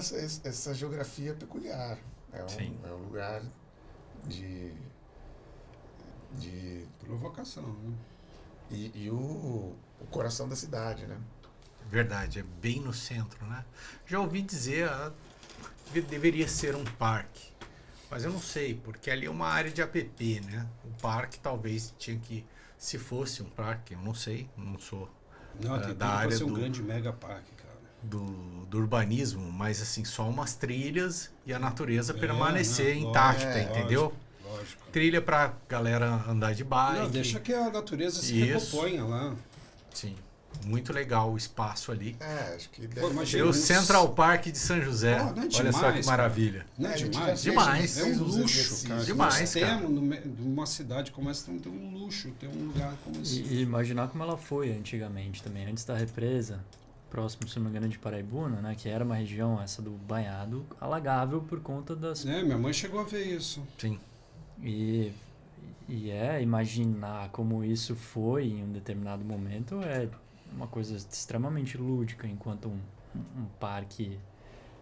Speaker 4: essa geografia peculiar. É um lugar de
Speaker 1: Provocação, né?
Speaker 4: E o coração da cidade, né?
Speaker 2: Verdade, é bem no centro, né? Já ouvi dizer, deveria ser um parque. Mas eu não sei, porque ali é uma área de APP, né? O parque talvez tinha que, se fosse um parque, eu não sei, não sou
Speaker 1: Não, tem
Speaker 2: da
Speaker 1: tudo pra
Speaker 2: área
Speaker 1: ser um grande mega parque, cara.
Speaker 2: do urbanismo, mas assim, só umas trilhas e a natureza
Speaker 1: É,
Speaker 2: permanecer
Speaker 1: não,
Speaker 2: intacta,
Speaker 4: lógico,
Speaker 2: entendeu?
Speaker 1: Lógico.
Speaker 2: Trilha pra galera andar de bike.
Speaker 1: Não, deixa que a natureza se
Speaker 2: Isso.
Speaker 1: recomponha lá.
Speaker 2: Sim, muito legal o espaço ali.
Speaker 4: Acho que
Speaker 1: Pô,
Speaker 4: deve
Speaker 1: imagina
Speaker 2: Tem o
Speaker 1: uns-
Speaker 2: Central Park de São José.
Speaker 1: Pô, não é
Speaker 2: Olha só que
Speaker 1: demais,
Speaker 2: maravilha.
Speaker 1: Não é
Speaker 4: A gente já
Speaker 1: demais?
Speaker 4: fez
Speaker 2: Demais.
Speaker 1: É um
Speaker 4: uns
Speaker 1: luxo,
Speaker 4: exercícios.
Speaker 1: cara.
Speaker 2: Demais,
Speaker 1: Nós
Speaker 2: cara.
Speaker 1: temos numa cidade como essa, tem um luxo, tem um lugar como esse.
Speaker 3: E imaginar como ela foi antigamente também, antes da represa, próximo, se não me engano, de Paraibuna, né? Que era uma região, essa do banhado, alagável por conta das...
Speaker 1: Minha mãe chegou a ver isso.
Speaker 2: Sim.
Speaker 3: E imaginar como isso foi em um determinado momento é uma coisa extremamente lúdica, enquanto um parque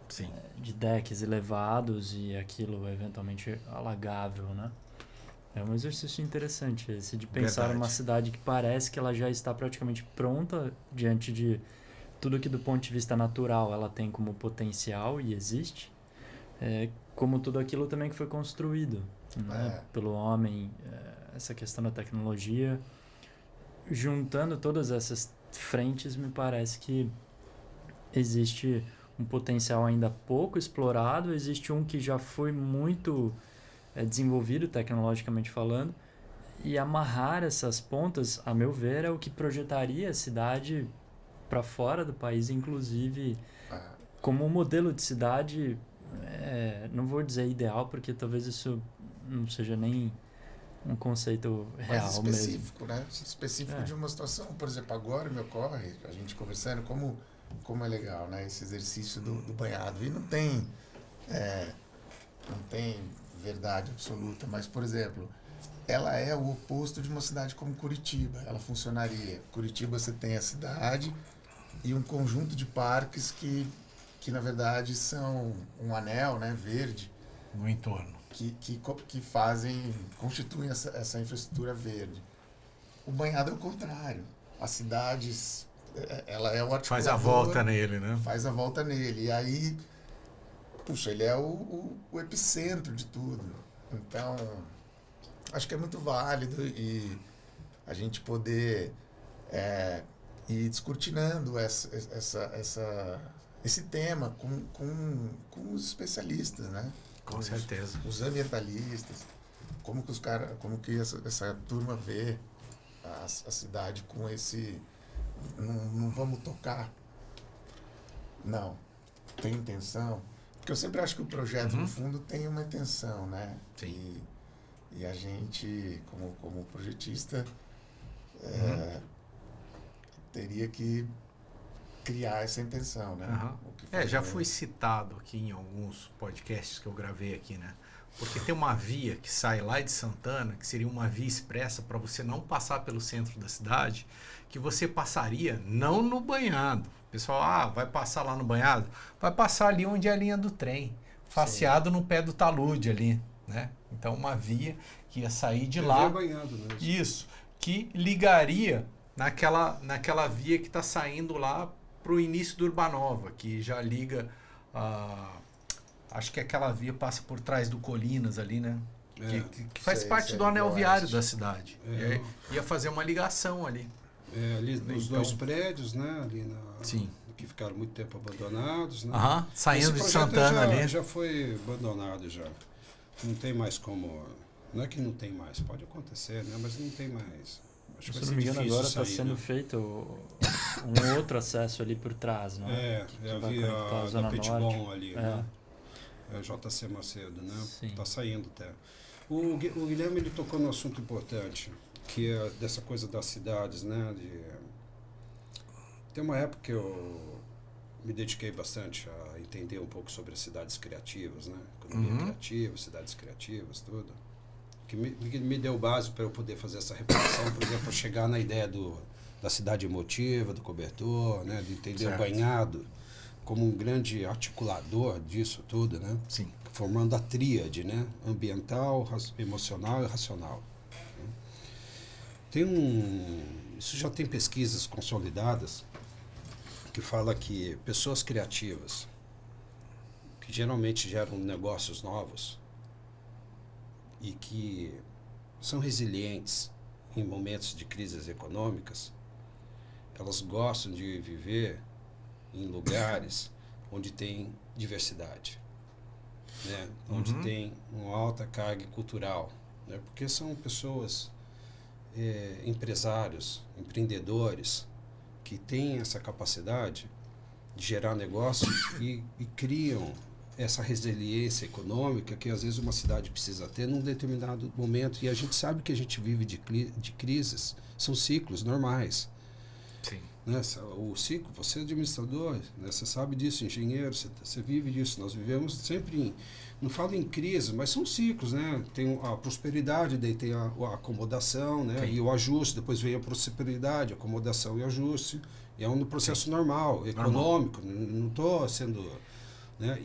Speaker 2: Sim.
Speaker 3: de decks elevados e aquilo eventualmente alagável, né? É um exercício interessante esse de pensar
Speaker 2: Verdade.
Speaker 3: numa cidade que parece que ela já está praticamente pronta diante de tudo que do ponto de vista natural ela tem como potencial e existe, como tudo aquilo também que foi construído, né, pelo homem, essa questão da tecnologia, juntando todas essas frentes, me parece que existe um potencial ainda pouco explorado, existe um que já foi muito desenvolvido tecnologicamente falando, e amarrar essas pontas, a meu ver, é o que projetaria a cidade para fora do país, inclusive como um modelo de cidade, não vou dizer ideal, porque talvez isso não seja nem um conceito real
Speaker 4: mais
Speaker 3: mesmo.
Speaker 4: específico, né? Específico de uma situação. Por exemplo, agora me ocorre, a gente conversando, como é legal, né? Esse exercício do banhado. E não tem verdade absoluta, mas, por exemplo, ela é o oposto de uma cidade como Curitiba. Ela funcionaria. Curitiba você tem a cidade e um conjunto de parques que na verdade são um anel, né, verde,
Speaker 2: No entorno.
Speaker 4: que constituem essa infraestrutura verde. O banhado é o contrário. As cidades, ela é o articulador.
Speaker 2: Faz a volta nele, né?
Speaker 4: Faz a volta nele. E aí, puxa, ele é o epicentro de tudo. Então, acho que é muito válido e a gente poder ir descortinando esse tema com os especialistas, né?
Speaker 2: Com certeza.
Speaker 4: Os ambientalistas, como que essa turma vê a cidade com esse não vamos tocar, não, tem intenção, porque eu sempre acho que o projeto no fundo tem uma intenção, né?
Speaker 2: Sim.
Speaker 4: E a gente como projetista teria que criar essa intenção, né? O que
Speaker 2: Já
Speaker 4: fazer.
Speaker 2: foi citado aqui em alguns podcasts que eu gravei aqui, né? Porque tem uma via que sai lá de Santana, que seria uma via expressa para você não passar pelo centro da cidade, que você passaria não no banhado. O pessoal, vai passar lá no banhado? Vai passar ali onde é a linha do trem, faceado no pé do talude ali, né? Então uma via que ia sair de lá.
Speaker 1: Banhado mesmo.
Speaker 2: Isso, que ligaria naquela via que está saindo lá para o início do Urbanova, que já liga, acho que aquela via passa por trás do Colinas ali, né? Que faz parte do anel viário da cidade. E aí, ia fazer uma ligação ali.
Speaker 1: Ali nos dois prédios, né? Ali
Speaker 2: Sim.
Speaker 1: que ficaram muito tempo abandonados, né?
Speaker 2: Saindo de
Speaker 1: Esse
Speaker 2: Santana
Speaker 1: projeto
Speaker 2: ali.
Speaker 1: já foi abandonado já. Não tem mais como... Não é que não tem mais, pode acontecer, né? Mas não tem mais. Acho que vai
Speaker 3: Se não
Speaker 1: ser
Speaker 3: me engano,
Speaker 1: difícil
Speaker 3: agora está
Speaker 1: sair,
Speaker 3: sendo
Speaker 1: né?
Speaker 3: feito um outro acesso ali por trás, não é? Que
Speaker 1: a
Speaker 3: vai
Speaker 1: via
Speaker 3: conectar a
Speaker 1: da
Speaker 3: Zona
Speaker 1: Petibon
Speaker 3: Norte.
Speaker 1: ali, né? É JC Macedo, né?
Speaker 3: Sim.
Speaker 1: Tá saindo até. O Guilherme, ele tocou num assunto importante, que é dessa coisa das cidades, né? Tem uma época que eu me dediquei bastante a entender um pouco sobre as cidades criativas, né? Economia criativa, cidades criativas, tudo. Que me deu base para eu poder fazer essa reflexão, por exemplo, chegar na ideia da cidade emotiva, do cobertor, né? De entender o banhado como um grande articulador disso tudo, né?
Speaker 2: Sim.
Speaker 1: Formando a tríade, né? Ambiental, emocional e racional. Isso já tem pesquisas consolidadas que fala que pessoas criativas que geralmente geram negócios novos e que são resilientes em momentos de crises econômicas, elas gostam de viver em lugares onde tem diversidade, né? Onde tem uma alta carga cultural, né? Porque são pessoas, empresários, empreendedores, que têm essa capacidade de gerar negócio e criam essa resiliência econômica que às vezes uma cidade precisa ter num determinado momento. E a gente sabe que a gente vive de crises, são ciclos normais.
Speaker 2: Sim.
Speaker 1: Né? O ciclo, você é administrador, né? Você sabe disso, engenheiro, você vive disso. Nós vivemos sempre não falo em crise, mas são ciclos, né? Tem a prosperidade, daí tem a acomodação, né? E o ajuste, depois vem a prosperidade, acomodação e ajuste. E é um processo normal, econômico, não estou sendo... Né?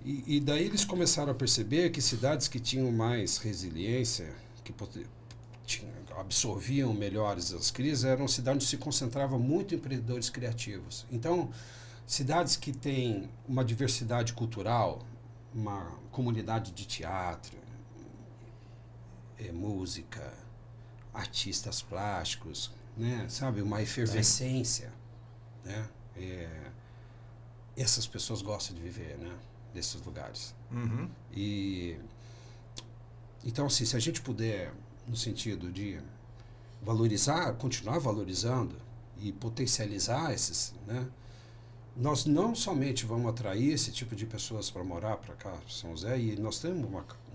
Speaker 1: E daí eles começaram a perceber que cidades que tinham mais resiliência, que absorviam melhores as crises, eram cidades onde se concentrava muito empreendedores criativos. Então, cidades que têm uma diversidade cultural, uma comunidade de teatro, música, artistas plásticos, né? Sabe, uma efervescência, né? Essas pessoas gostam de viver, né? Nesses lugares. E então, assim, se a gente puder, no sentido de valorizar, continuar valorizando e potencializar esses, né? Nós não somente vamos atrair esse tipo de pessoas para morar para cá, São José, e nós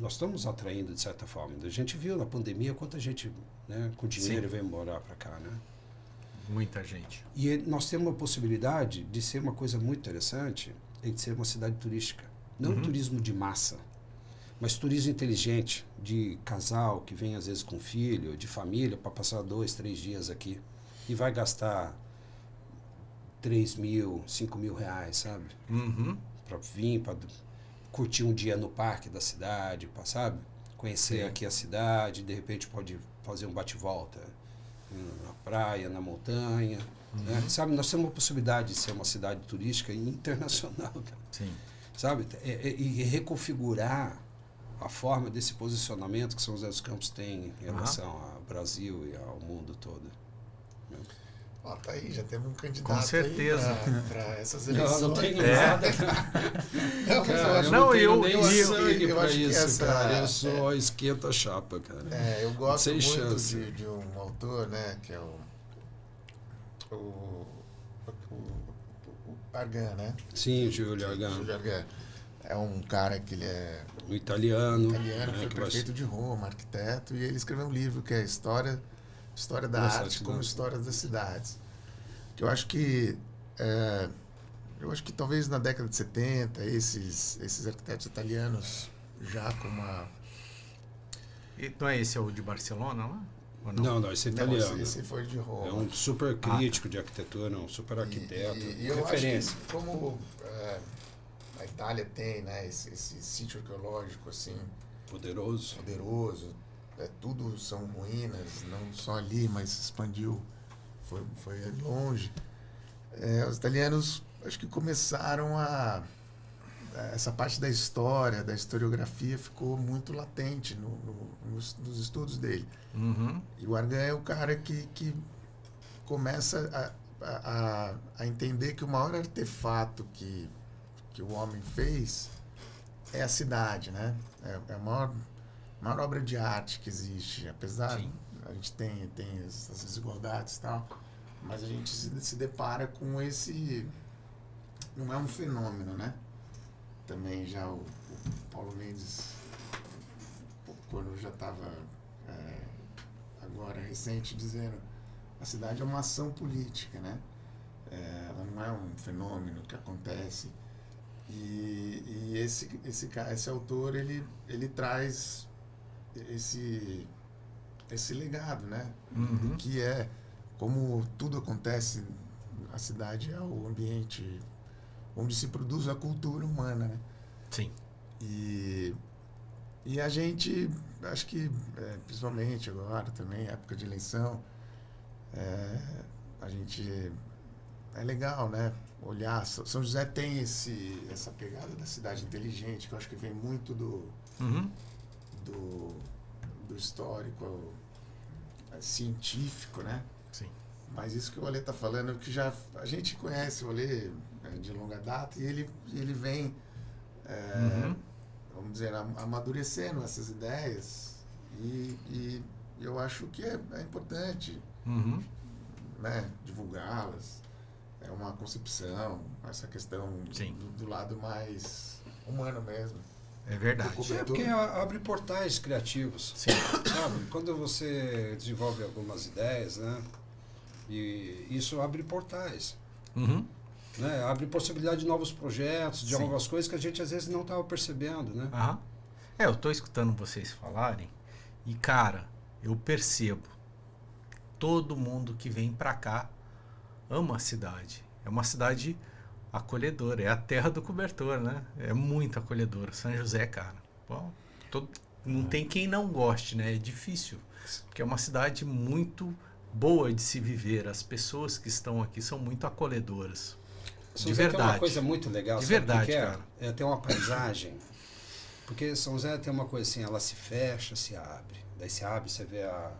Speaker 1: estamos atraindo de certa forma. A gente viu na pandemia quanta gente, né, com dinheiro veio morar para cá, né?
Speaker 2: Muita gente.
Speaker 1: E nós temos uma possibilidade de ser uma coisa muito interessante, de ser uma cidade turística. Não turismo de massa, mas turismo inteligente, de casal que vem às vezes com filho, de família, para passar 2, 3 dias aqui. E vai gastar 3 mil, 5 mil reais, sabe? Para vir, para curtir um dia no parque da cidade, sabe? Conhecer aqui a cidade, de repente pode fazer um bate-volta na praia, na montanha, né? Sabe? Nós temos uma possibilidade de ser uma cidade turística internacional, cara.
Speaker 2: Sim.
Speaker 1: Sabe? E reconfigurar a forma desse posicionamento que São José dos Campos tem em relação ao Brasil e ao mundo todo.
Speaker 4: Ó, tá aí, já temos um candidato.
Speaker 2: Com certeza.
Speaker 4: Para essas eleições.
Speaker 1: Não tenho nada. Cara, eu não tenho nem sangue para isso, cara. Eu só esquento a chapa, cara.
Speaker 4: Eu gosto
Speaker 1: Sem
Speaker 4: muito
Speaker 1: chance.
Speaker 4: de um autor, né, que é o Argan, né?
Speaker 1: Sim, Júlio Argan.
Speaker 4: Júlio Argan. É um cara que ele é
Speaker 1: O italiano.
Speaker 4: foi prefeito de Roma, arquiteto, e ele escreveu um livro que é História da Arte como História das Cidades. Que eu acho que talvez na década de 70 esses arquitetos italianos já com uma...
Speaker 2: Então esse é o de Barcelona lá? Ou
Speaker 1: Não, esse é italiano.
Speaker 4: Esse foi de Roma.
Speaker 1: É um super crítico de arquitetura, um super arquiteto.
Speaker 4: E eu
Speaker 1: referência.
Speaker 4: acho que como a Itália tem, né, esse sítio arqueológico assim
Speaker 1: Poderoso.
Speaker 4: tudo são ruínas, não só ali, mas se expandiu, foi longe. Os italianos acho que começaram essa parte da história, da historiografia ficou muito latente nos estudos dele. E o Argan é o cara que começa a entender que o maior artefato que o homem fez é a cidade, né? É a maior obra de arte que existe, apesar a gente tem essas desigualdades e tal, mas a gente se depara com esse, não é um fenômeno, né? Também já o Paulo Mendes, quando já estava agora recente, dizendo a cidade é uma ação política, né? Ela não é um fenômeno que acontece. E esse autor ele traz esse legado, né? Que é como tudo acontece, a cidade é o ambiente onde se produz a cultura humana, né?
Speaker 2: Sim.
Speaker 4: E a gente, acho que principalmente agora também, época de eleição, a gente é legal, né? olhar, São José tem essa pegada da cidade inteligente, que eu acho que vem muito do histórico científico, né?
Speaker 2: Sim.
Speaker 4: Mas isso que o Alê está falando, que já a gente conhece o Alê de longa data e ele vem, vamos dizer, amadurecendo essas ideias e eu acho que é importante, né, divulgá-las. É uma concepção, essa questão do lado mais humano mesmo.
Speaker 2: É verdade.
Speaker 1: É porque abre portais criativos.
Speaker 2: Sim.
Speaker 1: Sabe? Quando você desenvolve algumas ideias, né? E isso abre portais. Né? Abre possibilidade de novos projetos, de algumas coisas que a gente às vezes não estava percebendo, né?
Speaker 2: Eu estou escutando vocês falarem e, cara, eu percebo todo mundo que vem pra cá ama a cidade. É uma cidade acolhedora. É a terra do cobertor, né? É muito acolhedora. São José, cara. Bom, não tem quem não goste, né? É difícil. Porque é uma cidade muito boa de se viver. As pessoas que estão aqui são muito acolhedoras.
Speaker 1: São
Speaker 2: De
Speaker 1: José
Speaker 2: verdade.
Speaker 1: tem uma coisa muito legal.
Speaker 2: De
Speaker 1: sabe o
Speaker 2: verdade,
Speaker 1: que é?
Speaker 2: cara.
Speaker 1: Tem uma paisagem. Porque São José tem uma coisa assim, ela se fecha, se abre. Daí se abre, você vê a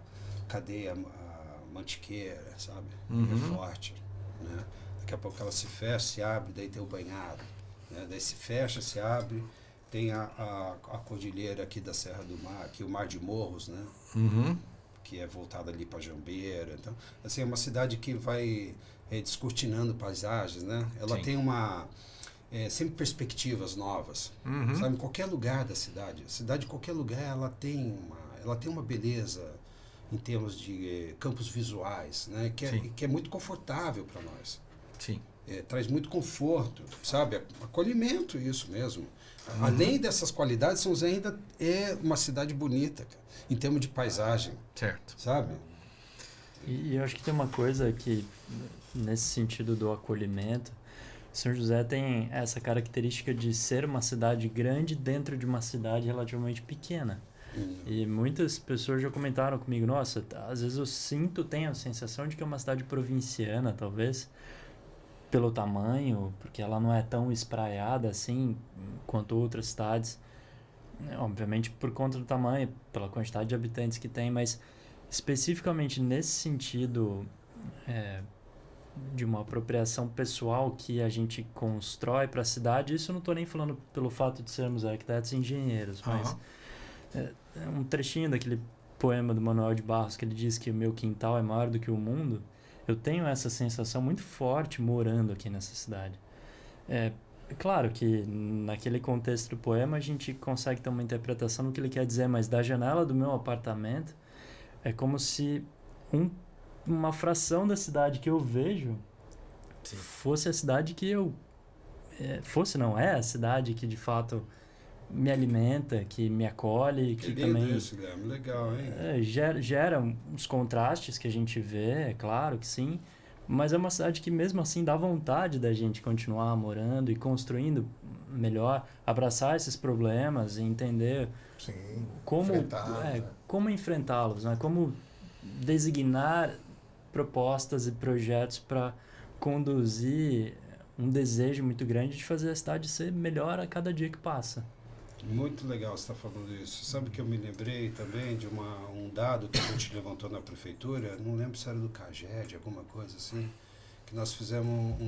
Speaker 1: cadeia, a mantiqueira, sabe? É forte, né? Daqui a pouco ela se fecha, se abre, daí tem o banhado, né? Daí se fecha, se abre, tem a cordilheira aqui da Serra do Mar, aqui o Mar de Morros, né? Que é voltada ali para Jambeira. Então, assim, é uma cidade que vai descortinando paisagens, né? Ela tem sempre perspectivas novas, sabe? Em qualquer lugar da cidade, em qualquer lugar, ela tem uma beleza em termos de campos visuais, né? Que é muito confortável para nós.
Speaker 2: Sim.
Speaker 1: Traz muito conforto, sabe? Acolhimento, isso mesmo. Além dessas qualidades, São José ainda é uma cidade bonita, cara, em termos de paisagem.
Speaker 2: Certo.
Speaker 1: Sabe?
Speaker 3: E eu acho que tem uma coisa que, nesse sentido do acolhimento, São José tem essa característica de ser uma cidade grande dentro de uma cidade relativamente pequena. E muitas pessoas já comentaram comigo, nossa, às vezes eu tenho a sensação de que é uma cidade provinciana, talvez, pelo tamanho, porque ela não é tão espraiada assim quanto outras cidades, obviamente por conta do tamanho, pela quantidade de habitantes que tem, mas especificamente nesse sentido de uma apropriação pessoal que a gente constrói para a cidade, isso eu não estou nem falando pelo fato de sermos arquitetos e engenheiros, mas um trechinho daquele poema do Manuel de Barros que ele diz que o meu quintal é maior do que o mundo. Eu tenho essa sensação muito forte morando aqui nessa cidade. É claro que naquele contexto do poema a gente consegue ter uma interpretação do que ele quer dizer, mas da janela do meu apartamento é como se uma fração da cidade que eu vejo fosse a cidade que eu... é a cidade que de fato me alimenta, que me acolhe, que também...
Speaker 1: Isso, Guilherme. Legal, hein?
Speaker 3: Gera uns contrastes que a gente vê, é claro que sim, mas é uma cidade que mesmo assim dá vontade da gente continuar morando e construindo melhor, abraçar esses problemas e entender como enfrentá-los, né? Como designar propostas e projetos para conduzir um desejo muito grande de fazer a cidade ser melhor a cada dia que passa.
Speaker 1: Muito legal você estar falando isso. Sabe que eu me lembrei também de um dado que a gente levantou na prefeitura, não lembro se era do CAGED, alguma coisa assim, que nós fizemos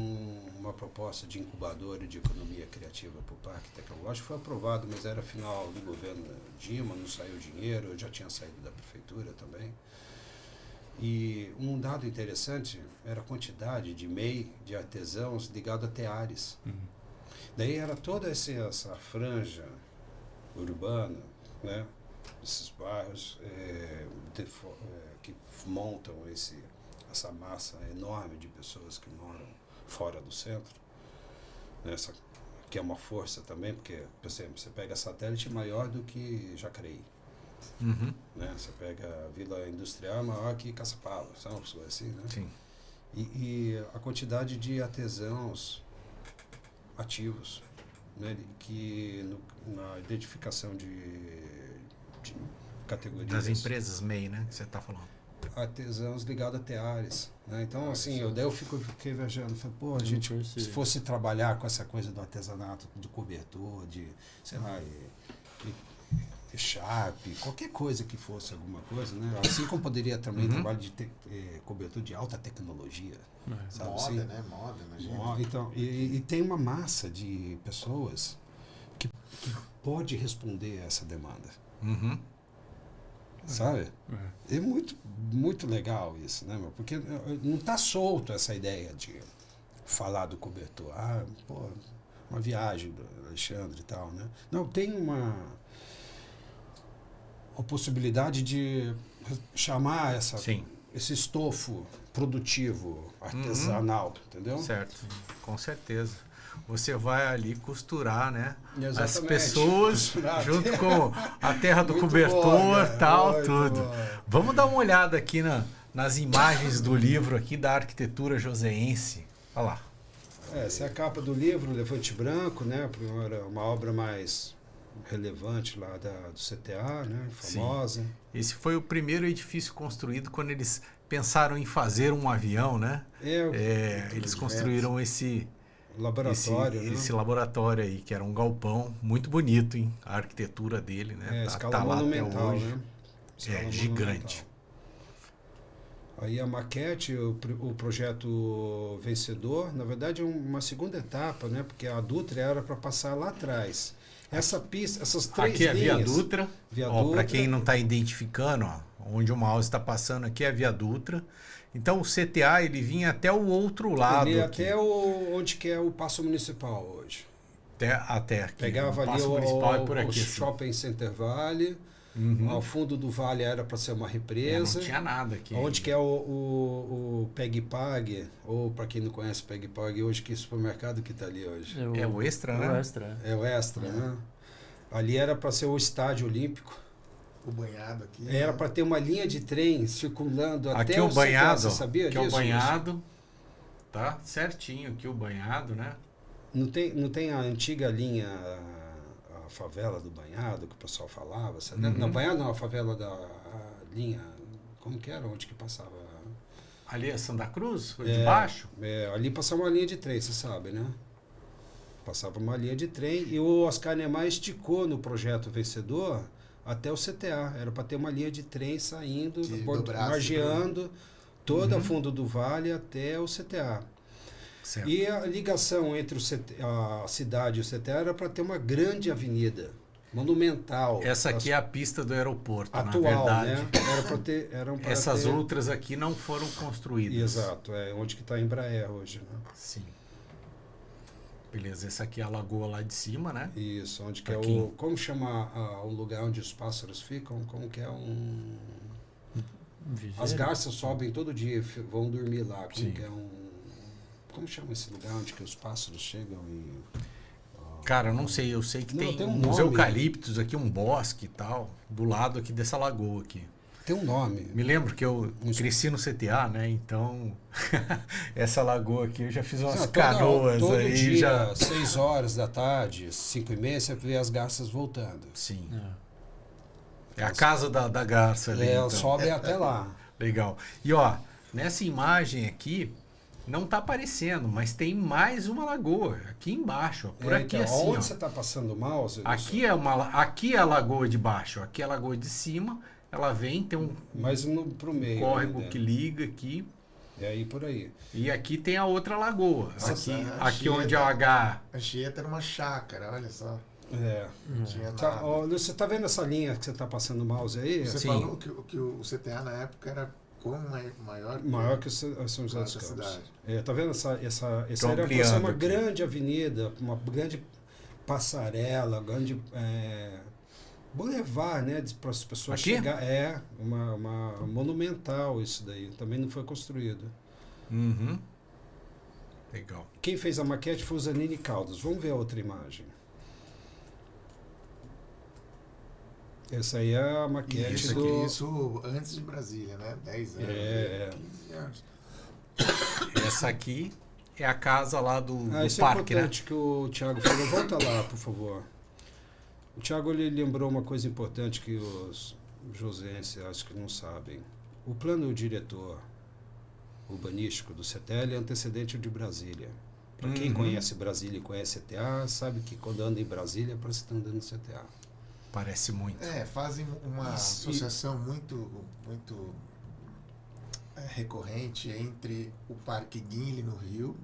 Speaker 1: uma proposta de incubadora de economia criativa para o Parque Tecnológico. Foi aprovado, mas era final do governo Dilma, não saiu dinheiro, eu já tinha saído da prefeitura também. E um dado interessante era a quantidade de MEI, de artesãos ligados a teares. Daí era toda essa franja urbana, né? Esses bairros que montam essa massa enorme de pessoas que moram fora do centro, né? Que é uma força também, porque, por exemplo, você pega satélite maior do que Jacareí. Né? Você pega a Vila Industrial maior que Caçapava, sabe? Assim, né?
Speaker 2: Sim.
Speaker 1: E a quantidade de artesãos ativos, né? Que na identificação de categorias...
Speaker 2: Das empresas MEI, né? Que você está falando.
Speaker 1: artesãos ligados a teares. Né? Então, assim, daí eu fiquei viajando. Falei, pô, a gente, se fosse trabalhar com essa coisa do artesanato, de cobertor, de, sei lá, Sharp, qualquer coisa que fosse alguma coisa, né? Assim como poderia também trabalho de cobertor de alta tecnologia. Sabe
Speaker 4: Moda,
Speaker 1: assim?
Speaker 4: né? Moda, imagina.
Speaker 1: Então, e tem uma massa de pessoas que pode responder a essa demanda. Sabe? É muito, muito legal isso, né, meu? Porque não está solto essa ideia de falar do cobertor. Pô, uma viagem do Alexandre e tal, né? Não, tem uma possibilidade de chamar esse estofo produtivo, artesanal, entendeu?
Speaker 2: Certo, com certeza. Você vai ali costurar, né?
Speaker 1: Exatamente.
Speaker 2: As pessoas junto com a terra do
Speaker 1: Muito
Speaker 2: cobertor,
Speaker 1: bom,
Speaker 2: tal,
Speaker 1: muito
Speaker 2: tudo.
Speaker 1: bom.
Speaker 2: Vamos dar uma olhada aqui nas imagens do livro aqui da arquitetura joseense. Olha lá.
Speaker 1: Essa é a capa do livro, Elefante Branco, né? Uma obra mais relevante lá do CTA, né? Famosa.
Speaker 2: Sim. Esse foi o primeiro edifício construído quando eles pensaram em fazer um avião, né? Eles construíram esse
Speaker 1: laboratório,
Speaker 2: esse laboratório aí, que era um galpão muito bonito, hein? A arquitetura dele, né?
Speaker 1: Escala monumental,
Speaker 2: até hoje.
Speaker 1: né? Escala
Speaker 2: Gigante.
Speaker 1: Aí a maquete, o projeto vencedor, na verdade é uma segunda etapa, né? Porque a Dutra era para passar lá atrás. Essa pista, essas três
Speaker 2: aqui
Speaker 1: linhas...
Speaker 2: Aqui é a Via Dutra. Para quem não está identificando, ó, onde o mouse está passando aqui é a Via Dutra. Então o CTA ele vinha até o outro lado.
Speaker 1: Ele
Speaker 2: aqui.
Speaker 1: Até onde que é o Paço Municipal hoje.
Speaker 2: Até aqui.
Speaker 1: Pegava ali o Shopping Center Vale. Ao fundo do vale era para ser uma represa.
Speaker 2: Não tinha nada aqui.
Speaker 1: Onde que é o Peg Pag, ou para quem não conhece o Peg Pag, hoje que supermercado que está ali hoje?
Speaker 2: É o Extra, né?
Speaker 3: O Extra.
Speaker 1: É o Extra, né? Ali era para ser o Estádio Olímpico.
Speaker 4: O banhado aqui.
Speaker 1: Era para ter uma linha de trem circulando
Speaker 2: aqui
Speaker 1: até
Speaker 2: o banhado.
Speaker 1: Você sabia disso?
Speaker 2: Aqui é o banhado. Tá certinho aqui o banhado, né?
Speaker 1: Não tem a antiga linha, a favela do banhado que o pessoal falava? Não, banhado não, a favela da linha, como que era? Onde que passava?
Speaker 2: Ali é Santa Cruz? De baixo?
Speaker 1: Ali passava uma linha de trem, você sabe, né? Passava uma linha de trem e o Oscar Niemeyer esticou no projeto vencedor até o CTA. Era para ter uma linha de trem saindo, margeando todo o fundo do vale até o CTA.
Speaker 2: Certo.
Speaker 1: E a ligação entre a cidade e o CTA era para ter uma grande avenida, monumental.
Speaker 2: Essa aqui é a pista do aeroporto,
Speaker 1: atual,
Speaker 2: na verdade.
Speaker 1: Né?
Speaker 2: Essas outras aqui não foram construídas.
Speaker 1: Exato, onde que está a Embraer hoje, né?
Speaker 2: Sim. Beleza, essa aqui é a lagoa lá de cima, né?
Speaker 1: Isso, onde que
Speaker 2: aqui.
Speaker 1: como chama o lugar onde os pássaros ficam? Como que é
Speaker 3: Viveiro.
Speaker 1: As garças sobem todo dia, vão dormir lá.
Speaker 2: Sim.
Speaker 1: Como chama esse lugar onde que os pássaros chegam e...
Speaker 2: Cara, eu não sei, eu sei que tem
Speaker 1: um
Speaker 2: uns eucaliptos aqui, um bosque e tal, do lado aqui dessa lagoa aqui.
Speaker 1: Tem um nome.
Speaker 2: Me lembro que eu cresci no CTA, né? Então, essa lagoa aqui, eu já fiz umas canoas
Speaker 1: todo
Speaker 2: aí.
Speaker 1: Dia, 6 horas da tarde, 5h30, você vê as garças voltando.
Speaker 2: Sim. É a casa da garça ali.
Speaker 1: Então. Sobe até lá.
Speaker 2: Legal. E ó, nessa imagem aqui, não tá aparecendo, mas tem mais uma lagoa aqui embaixo, ó, por aqui
Speaker 1: então,
Speaker 2: assim.
Speaker 1: Onde
Speaker 2: ó.
Speaker 1: você está passando o mouse?
Speaker 2: Aqui é a lagoa de baixo, aqui é a lagoa de cima. Ela vem, tem um
Speaker 1: pro meio,
Speaker 2: córrego
Speaker 1: né,
Speaker 2: que liga aqui.
Speaker 1: E aí por aí.
Speaker 2: E aqui tem a outra lagoa.
Speaker 4: Nossa,
Speaker 2: aqui onde é o H.
Speaker 4: A Chieta era uma chácara, olha só.
Speaker 1: Não
Speaker 4: tinha nada.
Speaker 1: Você está vendo essa linha que você está passando o mouse aí?
Speaker 4: Você
Speaker 2: Sim.
Speaker 4: falou que o CTA na época era maior
Speaker 1: que São José dos Campos.
Speaker 4: cidade.
Speaker 1: Tá vendo essa
Speaker 2: Tô
Speaker 1: era pra ser uma
Speaker 2: aqui.
Speaker 1: grande avenida, uma grande passarela, grande boulevard, né, para as pessoas
Speaker 2: aqui?
Speaker 1: chegar. Uma monumental isso daí. Também não foi construído.
Speaker 2: Uhum. Legal.
Speaker 1: Quem fez a maquete foi o Zanini Caldas. Vamos ver a outra imagem. Essa aí é a maquete
Speaker 4: Isso antes de Brasília, né? 10 anos, 15 anos.
Speaker 2: Essa aqui é a casa lá do
Speaker 1: isso
Speaker 2: parque,
Speaker 1: é importante, né? Que o Thiago falou. Volta lá, por favor. O Thiago ele lembrou uma coisa importante que os josenses acho que não sabem. o plano diretor urbanístico do CETEL é antecedente de Brasília. Para quem conhece Brasília e conhece CTA, sabe que quando anda em Brasília parece que está andando no CTA.
Speaker 2: Parece muito.
Speaker 4: Fazem uma associação muito recorrente entre o Parque Guinle no Rio,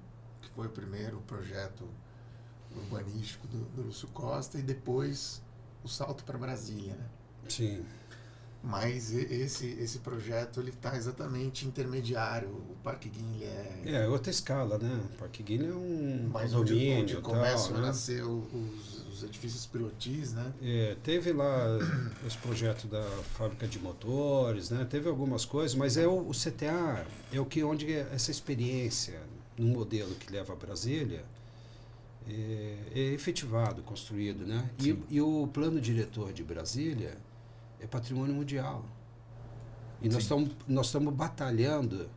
Speaker 4: que foi o primeiro projeto urbanístico do Lúcio Costa, e depois o salto para Brasília, né?
Speaker 1: Sim.
Speaker 4: Mas esse projeto ele está exatamente intermediário. O Parque Guinle
Speaker 1: é outra escala, né? O Parque Guinle é um
Speaker 4: mas
Speaker 1: condomínio,
Speaker 4: onde
Speaker 1: tal,
Speaker 4: começam
Speaker 1: né?
Speaker 4: a nascer os edifícios pilotis, né?
Speaker 1: Teve lá esse projeto da fábrica de motores, né? Teve algumas coisas, mas o CTA é o que onde essa experiência no modelo que leva a Brasília é efetivado, construído, né? E o plano diretor de Brasília é patrimônio mundial. E nós estamos batalhando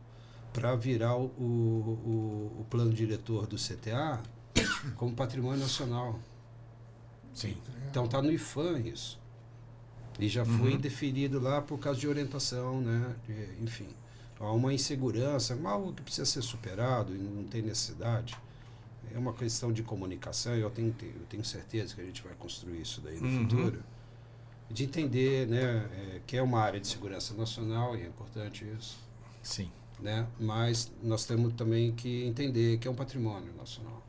Speaker 1: para virar o plano diretor do CTA como patrimônio nacional.
Speaker 2: Sim.
Speaker 1: Então está no IFAM isso. E já foi indeferido lá por causa de orientação, né? Enfim, há uma insegurança, algo que precisa ser superado e não tem necessidade. É uma questão de comunicação e eu tenho certeza que a gente vai construir isso daí no futuro. De entender, né, que é uma área de segurança nacional e é importante isso.
Speaker 2: Sim.
Speaker 1: Né? Mas nós temos também que entender que é um patrimônio nacional.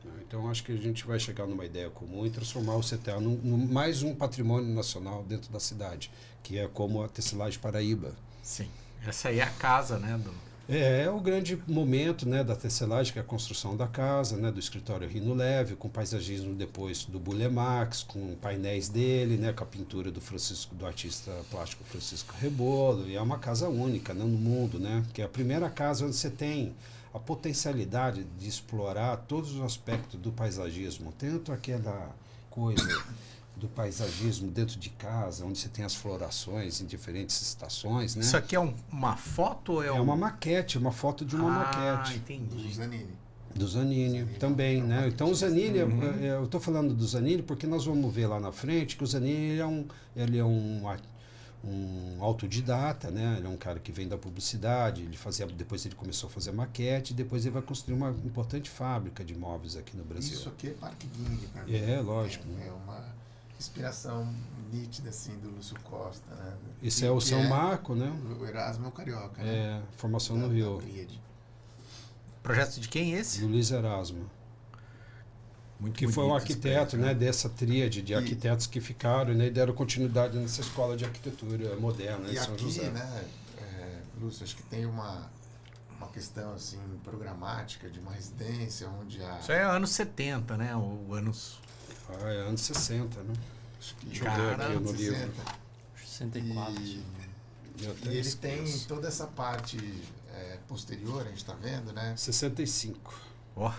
Speaker 1: Né? Então acho que a gente vai chegar numa ideia comum e transformar o CTA num mais um patrimônio nacional dentro da cidade, que é como a Tecelagem Paraíba.
Speaker 2: Sim. Essa aí é a casa, né?
Speaker 1: É o grande momento, né, da tecelagem, que é a construção da casa, né, do escritório Rino Leve, com paisagismo depois do Bulemax, com painéis dele, né, com a pintura do artista plástico Francisco Rebolo, e é uma casa única, né, no mundo, né, que é a primeira casa onde você tem a potencialidade de explorar todos os aspectos do paisagismo, tanto aquela coisa do paisagismo dentro de casa, onde você tem as florações em diferentes estações, né?
Speaker 2: Isso aqui é uma foto ou é
Speaker 1: uma maquete, uma foto de uma maquete.
Speaker 4: Do Zanini.
Speaker 1: Do Zanini também, né? Então o Zanini, eu estou falando do Zanini porque nós vamos ver lá na frente que o Zanini ele é um autodidata, né? Ele é um cara que vem da publicidade, depois ele começou a fazer maquete, depois ele vai construir uma importante fábrica de móveis aqui no Brasil.
Speaker 4: Isso aqui é Parque Guinle, para mim.
Speaker 1: Lógico.
Speaker 4: É uma inspiração nítida, assim, do Lúcio Costa, né?
Speaker 1: Esse é o São Marco, né?
Speaker 4: O Erasmo é o carioca, né?
Speaker 1: Formação no Rio.
Speaker 2: Projeto de quem esse?
Speaker 1: Do Luiz Erasmo.
Speaker 2: Muito
Speaker 1: que foi um arquiteto, né, dessa tríade de arquitetos que ficaram, né, e deram continuidade nessa escola de arquitetura moderna em São
Speaker 4: aqui,
Speaker 1: José.
Speaker 4: Né, Lúcio, acho que tem uma questão assim programática de uma residência onde
Speaker 2: Isso é anos 70, né? Ou anos...
Speaker 1: é anos 60, né?
Speaker 4: Deixa
Speaker 1: eu ver aqui no livro.
Speaker 3: 64.
Speaker 4: E ele tem toda essa parte posterior, a gente está vendo, né?
Speaker 1: 65.
Speaker 2: Ó.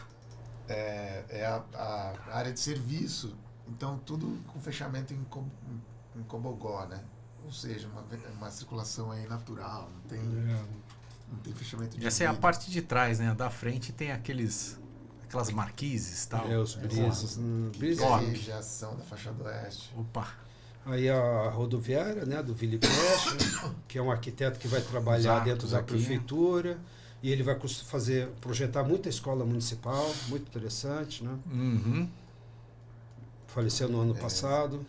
Speaker 4: É a área de serviço, então tudo com fechamento em Cobogó, né? Ou seja, uma circulação aí natural, não tem fechamento de
Speaker 2: Essa é a parte de trás, né? Da frente tem aquelas marquises e tal.
Speaker 1: Os brises.
Speaker 4: Regiação da faixa do oeste.
Speaker 2: Opa!
Speaker 1: Aí a rodoviária, né, do Vili Prestes, que é um arquiteto que vai trabalhar dentro da prefeitura. E ele vai projetar muita escola municipal, muito interessante, né? Faleceu no ano passado.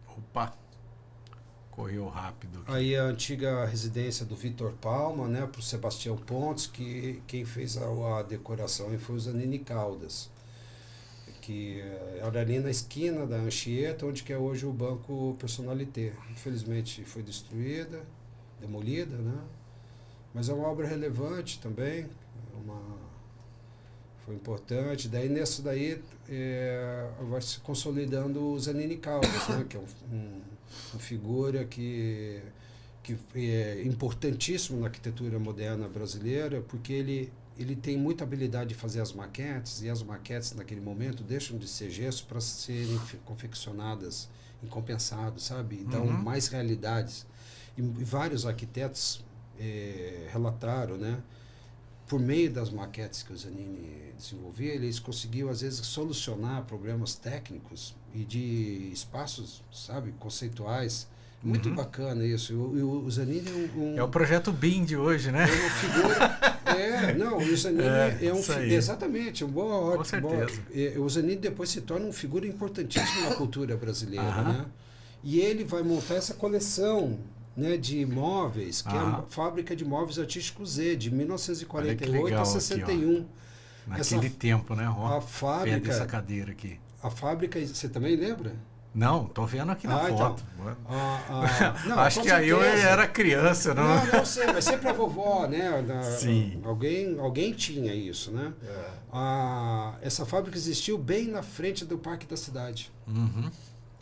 Speaker 2: Opa! Correu rápido.
Speaker 1: Aí a antiga residência do Vitor Palma, né, para o Sebastião Pontes, que quem fez a decoração foi o Zanini Caldas, que era ali na esquina da Anchieta, onde que é hoje o Banco Personalité. Infelizmente foi destruída, demolida, né? Mas é uma obra relevante também, foi importante. Daí nisso daí vai se consolidando o Zanini Caldas, né, que é uma figura que é importantíssimo na arquitetura moderna brasileira, porque ele tem muita habilidade de fazer as maquetes, e as maquetes naquele momento deixam de ser gesso para serem confeccionadas em compensado, sabe? Então, mais realidades. E vários arquitetos relataram, né? Por meio das maquetes que o Zanini desenvolvia, eles conseguiam, às vezes, solucionar problemas técnicos e de espaços, sabe, conceituais Muito bacana isso. O Zanini
Speaker 2: é o projeto BIM de hoje, né?
Speaker 1: É uma figura... não, o Zanini é um... Exatamente, um bom ótimo.
Speaker 2: Com certeza.
Speaker 1: O Zanini depois se torna uma figura importantíssima na cultura brasileira, né? E ele vai montar essa coleção, né, de móveis, que é a Fábrica de Móveis Artísticos Z, de 1948 a 61.
Speaker 2: Aqui, naquele tempo, né?
Speaker 1: A fábrica...
Speaker 2: essa cadeira aqui.
Speaker 1: A fábrica, você também lembra?
Speaker 2: Não, tô vendo aqui na foto.
Speaker 1: Então. Não,
Speaker 2: acho que aí eu era criança, não?
Speaker 1: Não sei, mas sempre a vovó, né?
Speaker 2: Sim.
Speaker 1: Alguém tinha isso, né? Essa fábrica existiu bem na frente do Parque da Cidade.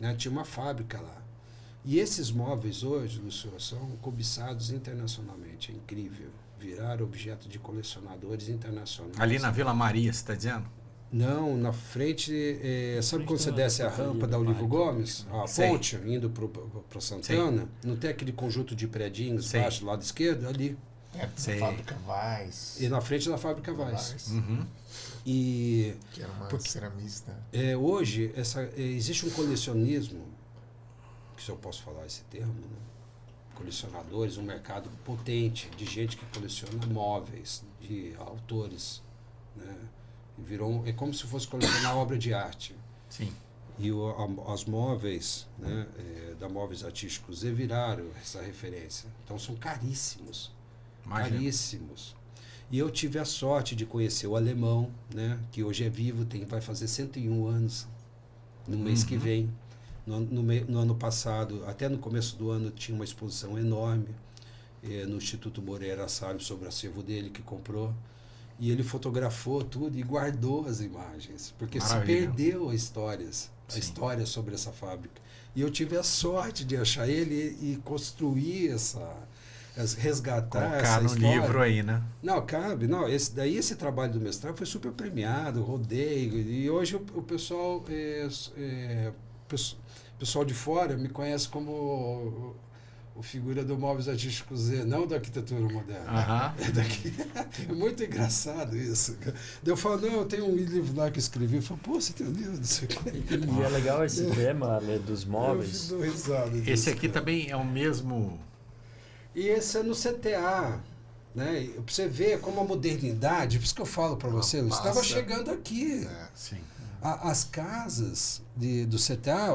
Speaker 1: Né? Tinha uma fábrica lá. E esses móveis hoje, Lúcio, são cobiçados internacionalmente. É incrível. Viraram objeto de colecionadores internacionais.
Speaker 2: Ali na Vila Maria, você está dizendo?
Speaker 1: Não, na frente, sabe quando você desce a rampa da Olivo Gomes, a ponte, indo para Santana, não tem aquele conjunto de predinhos embaixo do lado esquerdo? Ali.
Speaker 4: Da Fábrica Vaz.
Speaker 1: E na frente da Fábrica Vaz.
Speaker 4: Que era uma ceramista.
Speaker 1: Hoje, existe um colecionismo, que se eu posso falar esse termo, né? Colecionadores, um mercado potente de gente que coleciona móveis, de autores, né? É como se fosse colecionar obra de arte.
Speaker 2: Sim.
Speaker 1: E as móveis, né, da Móveis Artísticos viraram essa referência. Então são caríssimos.
Speaker 2: Imagina.
Speaker 1: Caríssimos. E eu tive a sorte de conhecer o alemão, né, que hoje é vivo, vai fazer 101 anos no mês que vem. No ano passado, até no começo do ano, tinha uma exposição enorme no Instituto Moreira Salles sobre o acervo dele, que comprou. E ele fotografou tudo e guardou as imagens, porque se perdeu a história sobre essa fábrica. E eu tive a sorte de achar ele e construir resgatar
Speaker 2: colocar
Speaker 1: essa
Speaker 2: no
Speaker 1: história.
Speaker 2: livro aí, né?
Speaker 1: Não, cabe. Não, esse trabalho do mestrado foi super premiado, rodeio. E hoje o pessoal, pessoal de fora me conhece como o figura do Móveis Artísticos Z, não da arquitetura moderna. É muito engraçado isso. Eu falo, não, eu tenho um livro lá que eu escrevi. Eu falo, pô, você tem um livro disso aqui?
Speaker 3: E é legal esse tema, né, dos móveis.
Speaker 1: Eu dou risada disso,
Speaker 2: esse aqui também é o mesmo...
Speaker 1: E esse é no CTA. Né? Pra você ver como a modernidade, por isso que eu falo para você, eu estava chegando aqui.
Speaker 2: Sim.
Speaker 1: As casas do CTA,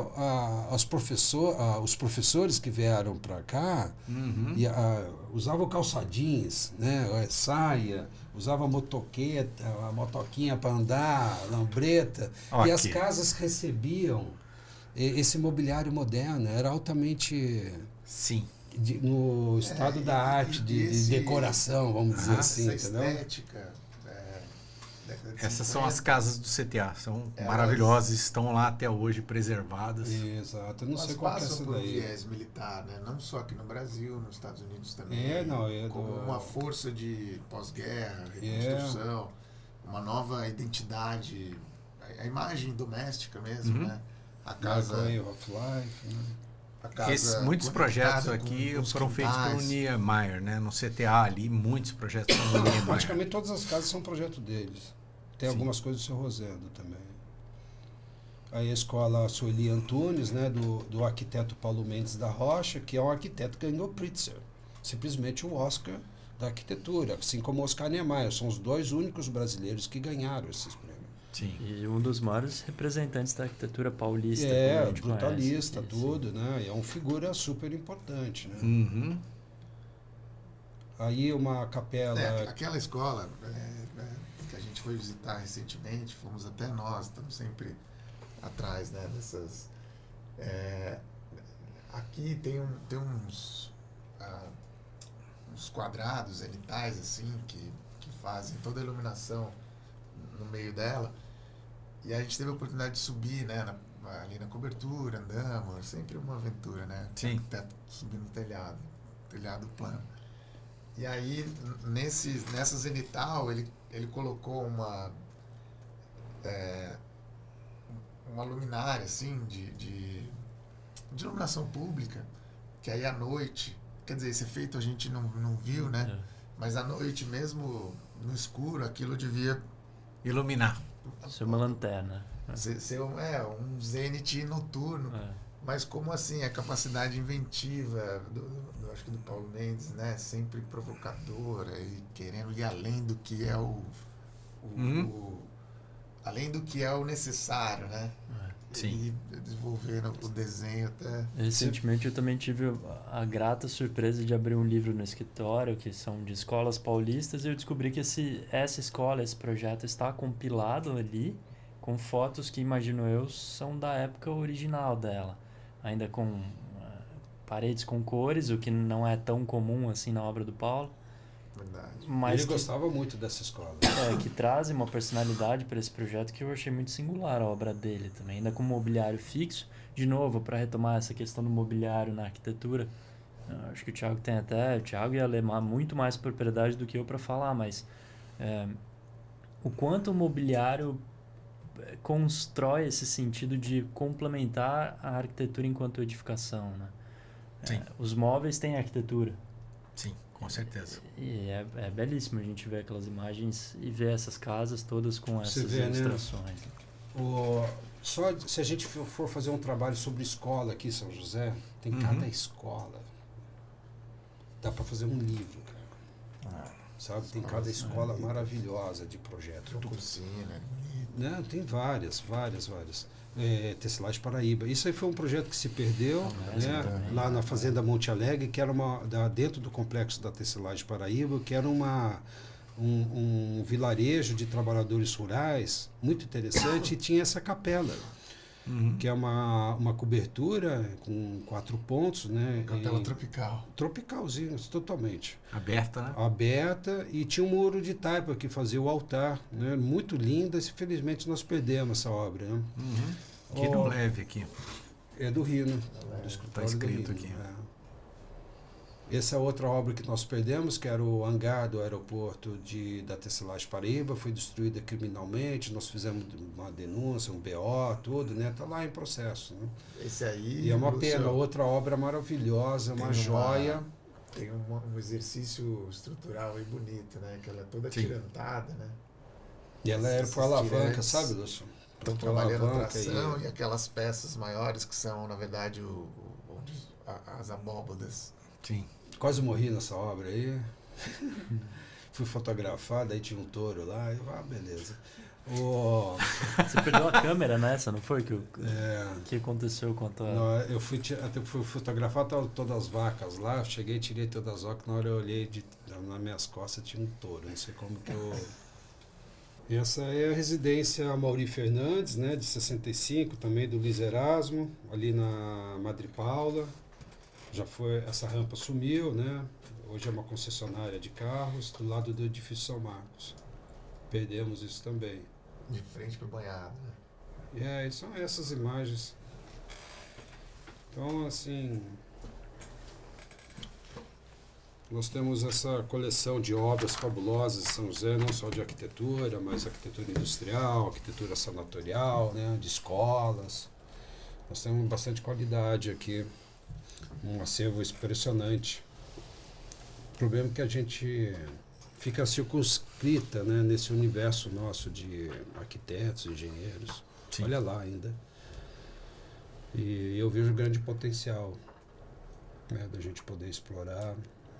Speaker 1: os professores que vieram para cá usavam calçadinhos, né, saia, usavam motoqueta, a motoquinha para andar, lambreta.
Speaker 2: Okay.
Speaker 1: E as casas recebiam esse mobiliário moderno, era altamente...
Speaker 2: Sim.
Speaker 1: No estado da arte, de decoração, vamos dizer assim,
Speaker 4: essa
Speaker 1: entendeu?
Speaker 4: Estética.
Speaker 2: Essas são as casas do CTA, são maravilhosas, estão lá até hoje preservadas.
Speaker 1: Exato, eu não sei qual é essa
Speaker 4: por
Speaker 1: daí.
Speaker 4: viés militar, né? Não só aqui no Brasil, nos Estados Unidos também. Como uma força de pós-guerra, reconstrução, uma nova identidade, a imagem doméstica mesmo, né? A casa...
Speaker 1: Way of Life, né?
Speaker 2: Muitos projetos aqui foram feitos pelo Niemeyer, né? No CTA ali, muitos projetos foram do Niemeyer.
Speaker 1: Praticamente todas as casas são projeto deles. Tem algumas coisas do seu Rosendo também. Aí a escola Sueli Antunes, né? Do arquiteto Paulo Mendes da Rocha, que é um arquiteto que ganhou Pritzker. Simplesmente o Oscar da arquitetura. Assim como o Oscar Niemeyer. São os dois únicos brasileiros que ganharam esses prêmios.
Speaker 3: Sim. E um dos maiores representantes da arquitetura paulista.
Speaker 1: Brutalista, tudo, né? É uma figura super importante, né? Aí uma capela...
Speaker 4: aquela escola que a gente foi visitar recentemente, fomos até nós, estamos sempre atrás, né, dessas... aqui tem uns quadrados zenitais, assim, que fazem toda a iluminação no meio dela. E a gente teve a oportunidade de subir, né, ali na cobertura, andamos, sempre uma aventura, né?
Speaker 2: Sim.
Speaker 4: Subindo no telhado plano. E aí, nessa zenital, ele colocou uma luminária, assim, de iluminação pública, que aí à noite, quer dizer, esse efeito a gente não viu, né? Mas à noite, mesmo no escuro, aquilo devia...
Speaker 2: iluminar.
Speaker 3: Ser uma lanterna.
Speaker 4: Ser um zenit noturno. Mas como assim, a capacidade inventiva, acho que do Paulo Mendes, né? Sempre provocadora e querendo ir além do que é além do que é o necessário, né?
Speaker 2: Sim.
Speaker 4: E desenvolvendo o desenho até...
Speaker 3: Recentemente eu também tive a grata surpresa de abrir um livro no escritório, que são de escolas paulistas, e eu descobri que essa escola, esse projeto está compilado ali, com fotos que, imagino eu, são da época original dela. Ainda com paredes com cores, o que não é tão comum assim na obra do Paulo.
Speaker 4: Verdade.
Speaker 3: Mas
Speaker 1: Ele gostava muito dessa escola.
Speaker 3: que trazem uma personalidade para esse projeto que eu achei muito singular, a obra dele também. Ainda com mobiliário fixo. De novo, para retomar essa questão do mobiliário na arquitetura, acho que o Thiago tem até... O Thiago ia ler muito mais propriedade do que eu para falar, mas o quanto o mobiliário constrói esse sentido de complementar a arquitetura enquanto edificação, né?
Speaker 2: Sim.
Speaker 3: Os móveis têm arquitetura.
Speaker 2: Sim, com certeza.
Speaker 3: E é belíssimo a gente ver aquelas imagens e ver essas casas todas com essas ilustrações.
Speaker 1: Né? Só se a gente for fazer um trabalho sobre escola aqui em São José, tem cada escola. Dá para fazer um livro, cara. Sabe? Tem cada escola maravilhosa de projeto. Né? Tem várias. Tecelagem Paraíba. Isso aí foi um projeto que se perdeu, né? Lá na Fazenda Monte Alegre, que era dentro do complexo da Tecelagem Paraíba, que era um vilarejo de trabalhadores rurais muito interessante, e tinha essa capela, que é uma cobertura com 4 pontos, né?
Speaker 4: Capela tropical.
Speaker 1: Tropicalzinho, totalmente.
Speaker 2: Aberta, né?
Speaker 1: Aberta, e tinha um muro de taipa que fazia o altar, né? Muito linda. Infelizmente nós perdemos essa obra, né?
Speaker 2: Tiro leve aqui.
Speaker 1: É do Rino.
Speaker 2: Está escrito aqui.
Speaker 1: Essa outra obra que nós perdemos, que era o hangar do aeroporto da Tecelagem Paraíba, foi destruída criminalmente. Nós fizemos uma denúncia, um BO, tudo, né? Está lá em processo. Né?
Speaker 4: Esse aí...
Speaker 1: E é uma pena. Outra obra maravilhosa, uma joia.
Speaker 4: Tem um exercício estrutural aí bonito, né? Que ela é toda tirantada, né?
Speaker 1: E ela era por alavanca, sabe, Lúcio?
Speaker 4: Estão trabalhando a tração e aquelas peças maiores que são, na verdade, as abóbodas.
Speaker 2: Sim.
Speaker 1: Quase morri nessa obra aí. Fui fotografado, aí tinha um touro lá. Beleza.
Speaker 3: Você perdeu a câmera nessa, não foi? Que aconteceu quanto a...
Speaker 1: Não, eu fui fotografar todas as vacas lá. Cheguei, tirei todas as vacas. Na hora eu olhei, nas minhas costas tinha um touro. Não sei como que eu... Essa é a residência Amaury Fernandes, né, de 65, também do Luiz Erasmo, ali na Madre Paula. Já foi, essa rampa sumiu, né? Hoje é uma concessionária de carros do lado do edifício São Marcos. Perdemos isso também.
Speaker 4: De frente para o banhado, né?
Speaker 1: São essas imagens. Então, assim, nós temos essa coleção de obras fabulosas em São José, não só de arquitetura, mas arquitetura industrial, arquitetura sanatorial, né? De escolas. Nós temos bastante qualidade aqui. Um acervo impressionante. O problema é que a gente fica circunscrita, né, nesse universo nosso de arquitetos, engenheiros. Sim. Olha lá ainda. E eu vejo grande potencial, né, da gente poder explorar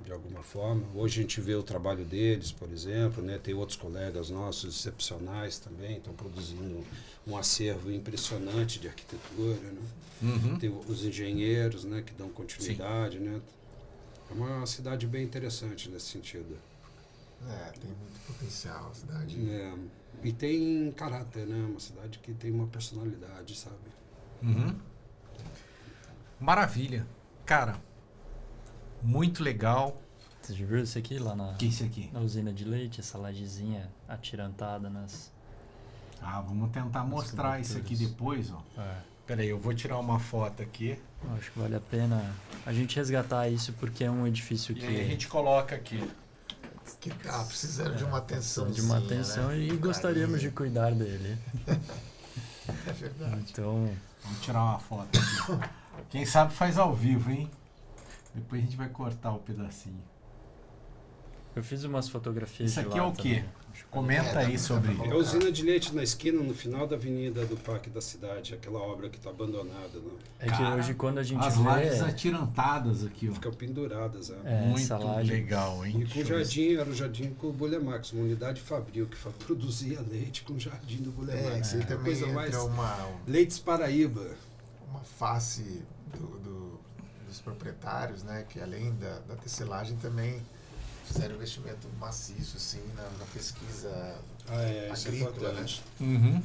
Speaker 1: de alguma forma. Hoje a gente vê o trabalho deles, por exemplo, né, tem outros colegas nossos excepcionais também, estão produzindo um acervo impressionante de arquitetura, né? Tem os engenheiros, né, que dão continuidade, né? É uma cidade bem interessante nesse sentido.
Speaker 4: Tem muito potencial a cidade.
Speaker 1: E tem caráter, né? Uma cidade que tem uma personalidade, sabe?
Speaker 2: Maravilha. Cara, muito legal.
Speaker 3: Você já viu isso aqui lá
Speaker 2: Que isso aqui?
Speaker 3: na usina de leite? Essa lajezinha atirantada nas...
Speaker 2: Vamos tentar mostrar isso aqui depois, ó. Peraí, eu vou tirar uma foto aqui.
Speaker 3: Eu acho que vale a pena a gente resgatar isso, porque é um edifício que...
Speaker 2: E aí a gente coloca aqui.
Speaker 4: Que tá precisando de uma atenção.
Speaker 3: De uma atenção, né? E gostaríamos de cuidar dele.
Speaker 4: É verdade.
Speaker 3: Então...
Speaker 2: Vamos tirar uma foto aqui. Quem sabe faz ao vivo, hein? Depois a gente vai cortar o pedacinho.
Speaker 3: Eu fiz umas fotografias
Speaker 2: Isso
Speaker 3: de
Speaker 2: aqui
Speaker 3: lá
Speaker 2: é o quê?
Speaker 3: também.
Speaker 2: Comenta aí sobre...
Speaker 1: É a usina de leite na esquina, no final da avenida do Parque da Cidade, aquela obra que está abandonada, né?
Speaker 3: É que
Speaker 2: Cara,
Speaker 3: hoje quando a gente
Speaker 2: As
Speaker 3: vê...
Speaker 2: lajes atirantadas aqui, ó.
Speaker 1: Ficam penduradas, né?
Speaker 3: É,
Speaker 2: Muito
Speaker 3: essa laje-
Speaker 2: legal, hein?
Speaker 1: E com o jardim, era o jardim com o Bulemax, uma unidade fabril que produzia leite com o jardim do Bulemax.
Speaker 4: Isso aí
Speaker 1: É a
Speaker 4: também
Speaker 1: coisa mais...
Speaker 4: entra
Speaker 1: Leites Paraíba.
Speaker 4: uma face dos proprietários, né? Que além da tecelagem também fizeram investimento maciço assim, na pesquisa
Speaker 1: Isso é
Speaker 4: agrícola, né?
Speaker 1: importante.
Speaker 2: Uhum.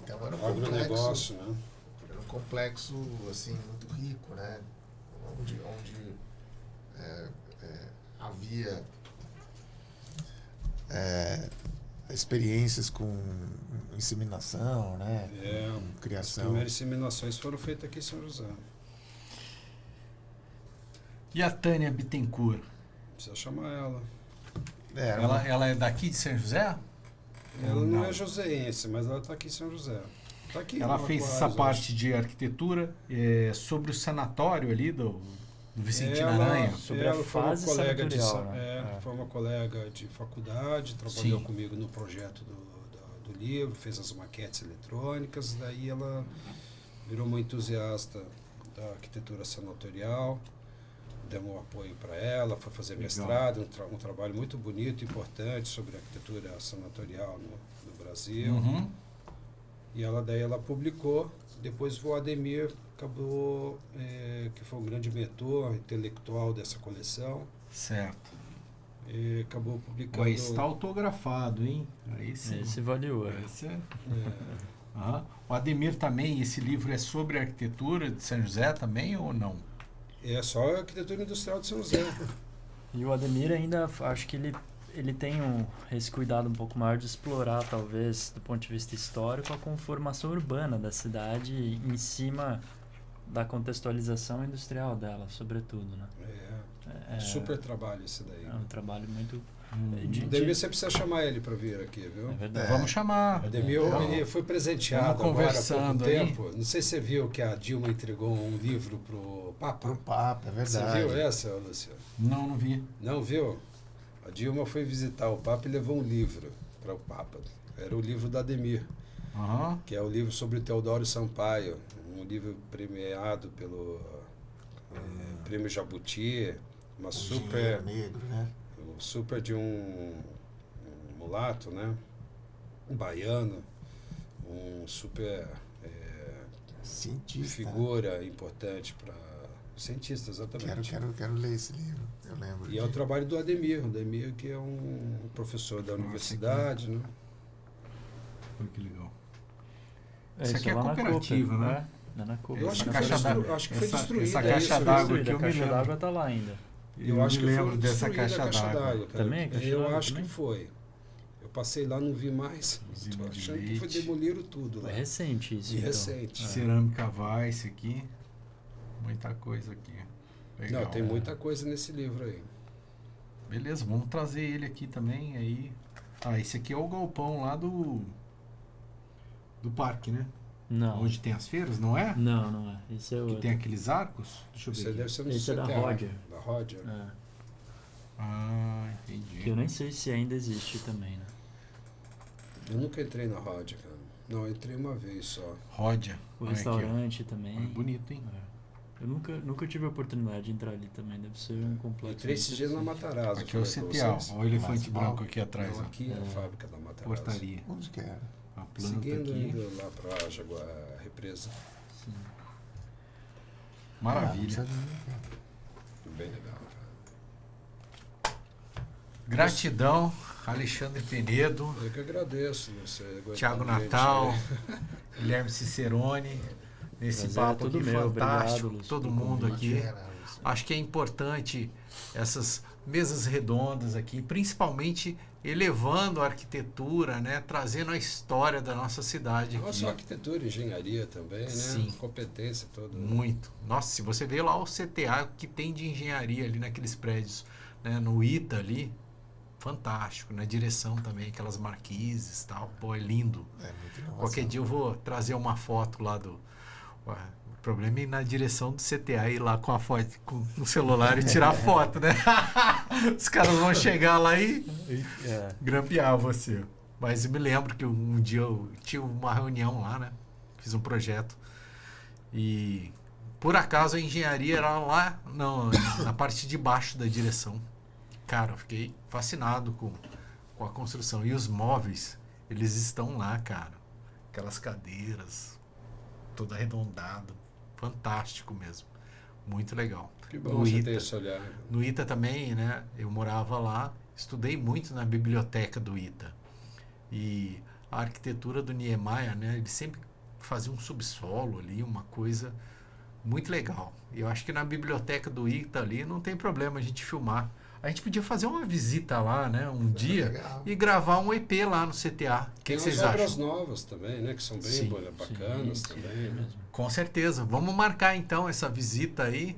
Speaker 4: Então era um
Speaker 1: Agronegócio, né?
Speaker 4: era um complexo assim, muito rico, né? Onde havia experiências com inseminação, né? Com
Speaker 1: As
Speaker 4: criação.
Speaker 1: primeiras inseminações foram feitas aqui em São José.
Speaker 2: E a Tânia Bittencourt?
Speaker 1: Precisa chamar ela.
Speaker 2: Ela é daqui de São José?
Speaker 1: Ela não é joseense, mas ela está aqui em São José. Tá aqui
Speaker 2: Ela
Speaker 1: no
Speaker 2: fez
Speaker 1: Aquários,
Speaker 2: essa
Speaker 1: acho.
Speaker 2: parte de arquitetura sobre o sanatório ali do Vicentino Aranha.
Speaker 3: Sobre a
Speaker 1: ela foi uma
Speaker 3: fase
Speaker 1: colega de
Speaker 3: sanatorial, né?
Speaker 1: foi uma colega de faculdade, trabalhou
Speaker 2: Sim.
Speaker 1: comigo no projeto do livro, fez as maquetes eletrônicas, daí ela virou uma entusiasta da arquitetura sanatorial, demos um apoio para ela, foi fazer
Speaker 2: Legal.
Speaker 1: mestrado, um trabalho muito bonito e importante sobre arquitetura sanatorial no Brasil.
Speaker 2: Uhum.
Speaker 1: E daí ela publicou, depois o Ademir acabou, que foi um grande mentor intelectual dessa coleção,
Speaker 2: Certo.
Speaker 1: e acabou publicando...
Speaker 2: Aí está autografado, hein? Aí sim.
Speaker 3: Esse vale ouro.
Speaker 2: Esse é... Aham. O Ademir também, esse livro é sobre a arquitetura de São José também ou não?
Speaker 1: É só a arquitetura industrial de São José.
Speaker 3: E o Ademir ainda, acho que ele tem esse cuidado um pouco maior de explorar, talvez, do ponto de vista histórico, a conformação urbana da cidade em cima da contextualização industrial dela, sobretudo, né?
Speaker 1: Super trabalho esse daí.
Speaker 3: É um trabalho muito...
Speaker 1: O Ademir, você precisa chamar ele para vir aqui, viu?
Speaker 3: É verdade.
Speaker 2: Vamos chamar.
Speaker 1: Ademir, ele foi presenteado
Speaker 2: Vamos
Speaker 1: agora há pouco
Speaker 2: conversando aí.
Speaker 1: tempo. Não sei se você viu que a Dilma entregou um livro pro Papa.
Speaker 4: Pro Papa, é
Speaker 1: Você
Speaker 4: verdade.
Speaker 1: viu essa, Luciano?
Speaker 2: Não vi.
Speaker 1: Não viu? A Dilma foi visitar o Papa e levou um livro para o Papa. Era o livro do Ademir,
Speaker 2: Aham.
Speaker 1: que é o livro sobre Teodoro Sampaio, um livro premiado pelo Prêmio Jabuti, uma
Speaker 4: O
Speaker 1: super,
Speaker 4: engenheiro negro, né?
Speaker 1: super de um mulato, né? Um baiano, um super
Speaker 4: Cientista.
Speaker 1: figura importante para cientista, exatamente.
Speaker 4: Quero ler esse livro. Eu lembro.
Speaker 1: E é o trabalho do Ademir. O Ademir, que é um professor da universidade, né?
Speaker 2: Olha que legal.
Speaker 3: Isso
Speaker 2: aqui é
Speaker 3: lá na
Speaker 2: cooperativa,
Speaker 3: Cooper,
Speaker 2: né?
Speaker 3: É na Cooper.
Speaker 1: Eu acho que,
Speaker 2: caixa
Speaker 1: foi,
Speaker 2: d'água.
Speaker 1: acho que foi
Speaker 2: Essa
Speaker 1: destruída.
Speaker 2: caixa
Speaker 1: isso,
Speaker 2: d'água
Speaker 1: viu?
Speaker 2: aqui eu
Speaker 3: A
Speaker 2: me
Speaker 3: caixa
Speaker 2: lembro.
Speaker 3: d'água tá lá ainda.
Speaker 1: Eu acho que
Speaker 2: me lembro
Speaker 1: foi
Speaker 2: dessa
Speaker 1: destruída
Speaker 2: caixa
Speaker 1: a caixa
Speaker 2: d'água.
Speaker 1: d'água, cara.
Speaker 3: Também a caixa
Speaker 1: Eu
Speaker 3: d'água
Speaker 1: acho
Speaker 3: também?
Speaker 1: que foi. Eu passei lá, não vi mais.
Speaker 2: Usina
Speaker 1: Tô
Speaker 2: de
Speaker 1: achando que foi
Speaker 2: leite.
Speaker 1: demoliram tudo lá.
Speaker 3: É recente isso.
Speaker 1: E
Speaker 3: então.
Speaker 1: recente.
Speaker 2: Cerâmica Vice aqui. Muita coisa aqui. Legal.
Speaker 1: Não, tem muita coisa nesse livro aí.
Speaker 2: Beleza, vamos trazer ele aqui também. Aí. Ah, esse aqui é o galpão lá do parque, né?
Speaker 3: Não.
Speaker 2: Onde tem as feiras, não é?
Speaker 3: Não, não é. Esse é
Speaker 2: Que
Speaker 3: outro.
Speaker 2: tem aqueles arcos? Deixa eu ver
Speaker 1: Isso aí
Speaker 2: aqui.
Speaker 1: deve ser no
Speaker 3: Esse é da
Speaker 1: CTA,
Speaker 3: Roger.
Speaker 1: Da Roger.
Speaker 3: É.
Speaker 2: Ah, entendi.
Speaker 3: Que eu nem sei se ainda existe também, né?
Speaker 1: Eu nunca entrei na Roger, cara. Não, eu entrei uma vez só.
Speaker 2: Ródia.
Speaker 3: O
Speaker 2: Olha aqui, ó.
Speaker 3: restaurante também.
Speaker 2: Olha, bonito, hein?
Speaker 3: É. Eu nunca tive a oportunidade de entrar ali também. Deve ser um complexo.
Speaker 1: Entrei esses dias na Matarazzo.
Speaker 2: Aqui é o
Speaker 1: falei pra
Speaker 2: CTA, ó.
Speaker 1: vocês.
Speaker 2: Olha o elefante
Speaker 4: Mas,
Speaker 2: branco
Speaker 4: ó,
Speaker 2: aqui atrás,
Speaker 1: Não,
Speaker 2: ó.
Speaker 1: aqui é a fábrica da Matarazzo.
Speaker 2: Portaria.
Speaker 4: Onde que era?
Speaker 2: A planta
Speaker 1: Seguindo,
Speaker 2: aqui.
Speaker 1: indo lá pra Jaguar, represa.
Speaker 3: Sim.
Speaker 2: Maravilha.
Speaker 1: Bem legal, cara.
Speaker 2: Gratidão, Alexandre Penedo,
Speaker 1: Eu que agradeço você. aguentar
Speaker 2: Thiago
Speaker 1: a gente
Speaker 2: Natal,
Speaker 1: aí.
Speaker 2: Guilherme Cicerone, nesse
Speaker 3: Prazer é
Speaker 2: papo
Speaker 3: todo
Speaker 2: aqui
Speaker 3: meu,
Speaker 2: fantástico,
Speaker 3: obrigado, Lúcio,
Speaker 2: todo
Speaker 3: pelo
Speaker 2: mundo aqui.
Speaker 4: Bacana, Lúcio.
Speaker 2: Acho que é importante essas mesas redondas aqui, principalmente elevando a arquitetura, né, trazendo a história da nossa cidade
Speaker 1: Não
Speaker 2: aqui.
Speaker 1: só arquitetura, engenharia também, né?
Speaker 2: Sim.
Speaker 1: Competência toda. né?
Speaker 2: Muito. Nossa, se você vê lá o CTA que tem de engenharia ali naqueles prédios, né, no ITA ali, fantástico. Na direção também, aquelas marquises e tal. Pô, é lindo.
Speaker 4: É muito inovação.
Speaker 2: Qualquer dia eu vou trazer uma foto lá do... O problema é ir na direção do CTA, ir lá com a foto, com o celular e tirar foto, né? Os caras vão chegar lá e
Speaker 3: É.
Speaker 2: grampear você. Mas eu me lembro que um dia eu tive uma reunião lá, né? Fiz um projeto. E por acaso a engenharia era lá na parte de baixo da direção. Cara, eu fiquei fascinado com a construção. E os móveis, eles estão lá, cara. Aquelas cadeiras, todo arredondado. Fantástico mesmo. Muito legal.
Speaker 1: Que bom
Speaker 2: No
Speaker 1: você
Speaker 2: ITA.
Speaker 1: ter esse olhar.
Speaker 2: No ITA também, né? Eu morava lá, estudei muito na biblioteca do ITA. E a arquitetura do Niemeyer, né? Ele sempre fazia um subsolo ali, uma coisa muito legal. E eu acho que na biblioteca do ITA ali não tem problema a gente filmar. A gente podia fazer uma visita lá, né? Um dia
Speaker 4: legal.
Speaker 2: e gravar um EP lá no CTA. O que
Speaker 1: Tem
Speaker 2: vocês
Speaker 1: umas obras
Speaker 2: acham?
Speaker 1: novas também, né? Que são bem
Speaker 2: Sim,
Speaker 1: bacanas
Speaker 3: Sim,
Speaker 1: também.
Speaker 3: é
Speaker 1: Né?
Speaker 3: mesmo.
Speaker 2: Com certeza. Vamos marcar então essa visita aí.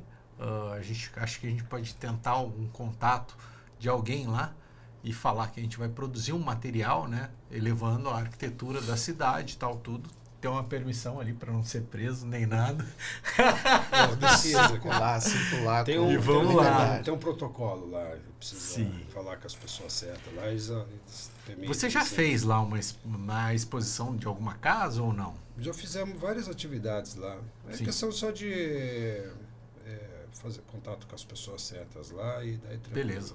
Speaker 2: Acho que a gente pode tentar algum contato de alguém lá e falar que a gente vai produzir um material, né? Elevando a arquitetura da cidade e tal, tudo. Ter uma permissão ali para não ser preso nem nada.
Speaker 1: Não, precisa, cara.
Speaker 4: Circular.
Speaker 1: Tem
Speaker 4: com
Speaker 1: um,
Speaker 2: E vamos lá.
Speaker 4: liberdade.
Speaker 1: tem um protocolo lá. Precisa
Speaker 2: Sim.
Speaker 1: falar com as pessoas certas lá. Eles permitem,
Speaker 2: Você já
Speaker 1: assim.
Speaker 2: fez lá uma exposição de alguma casa ou não?
Speaker 1: Já fizemos várias atividades lá. É
Speaker 2: Sim.
Speaker 1: questão só de fazer contato com as pessoas certas lá e daí tranquilo.
Speaker 2: Beleza.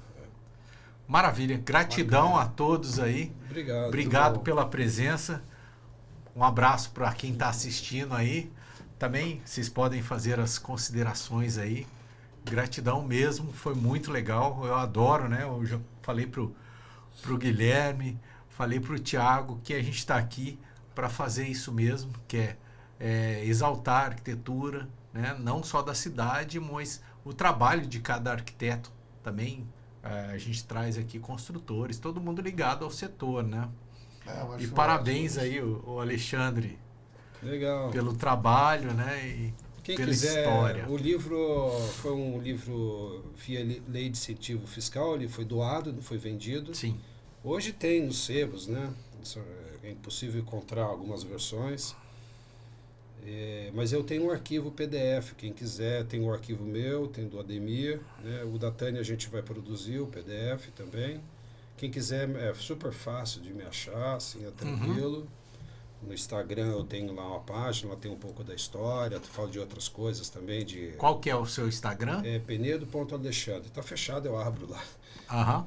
Speaker 2: Maravilha. Gratidão a todos aí.
Speaker 1: Obrigado.
Speaker 2: Obrigado pela presença. Um abraço para quem está assistindo aí. Também vocês podem fazer as considerações aí. Gratidão mesmo, foi muito legal. Eu adoro, né? Eu já falei pro Guilherme, falei pro Thiago que a gente está aqui para fazer isso mesmo, que é exaltar a arquitetura, né? Não só da cidade, mas o trabalho de cada arquiteto também. A gente traz aqui construtores, todo mundo ligado ao setor, né?
Speaker 4: Eu
Speaker 2: E
Speaker 4: acho
Speaker 2: parabéns
Speaker 4: ótimo.
Speaker 2: aí, o Alexandre,
Speaker 1: Legal.
Speaker 2: pelo trabalho, né? E
Speaker 1: Quem
Speaker 2: pela
Speaker 1: quiser,
Speaker 2: história.
Speaker 1: o livro foi um livro via lei de incentivo fiscal, ele foi doado, não foi vendido.
Speaker 2: Sim,
Speaker 1: Hoje tem nos sebos, né? É impossível encontrar algumas versões. Mas eu tenho um arquivo PDF, quem quiser, tem o arquivo meu, tem do Ademir, né? O da Tânia a gente vai produzir o PDF também. Quem quiser, é super fácil de me achar, assim, é tranquilo. No Instagram eu tenho lá uma página, lá tem um pouco da história, falo de outras coisas também, de
Speaker 2: qual que é o seu Instagram?
Speaker 1: penedo.alexandre. Tá fechado, eu abro lá.
Speaker 2: Aham.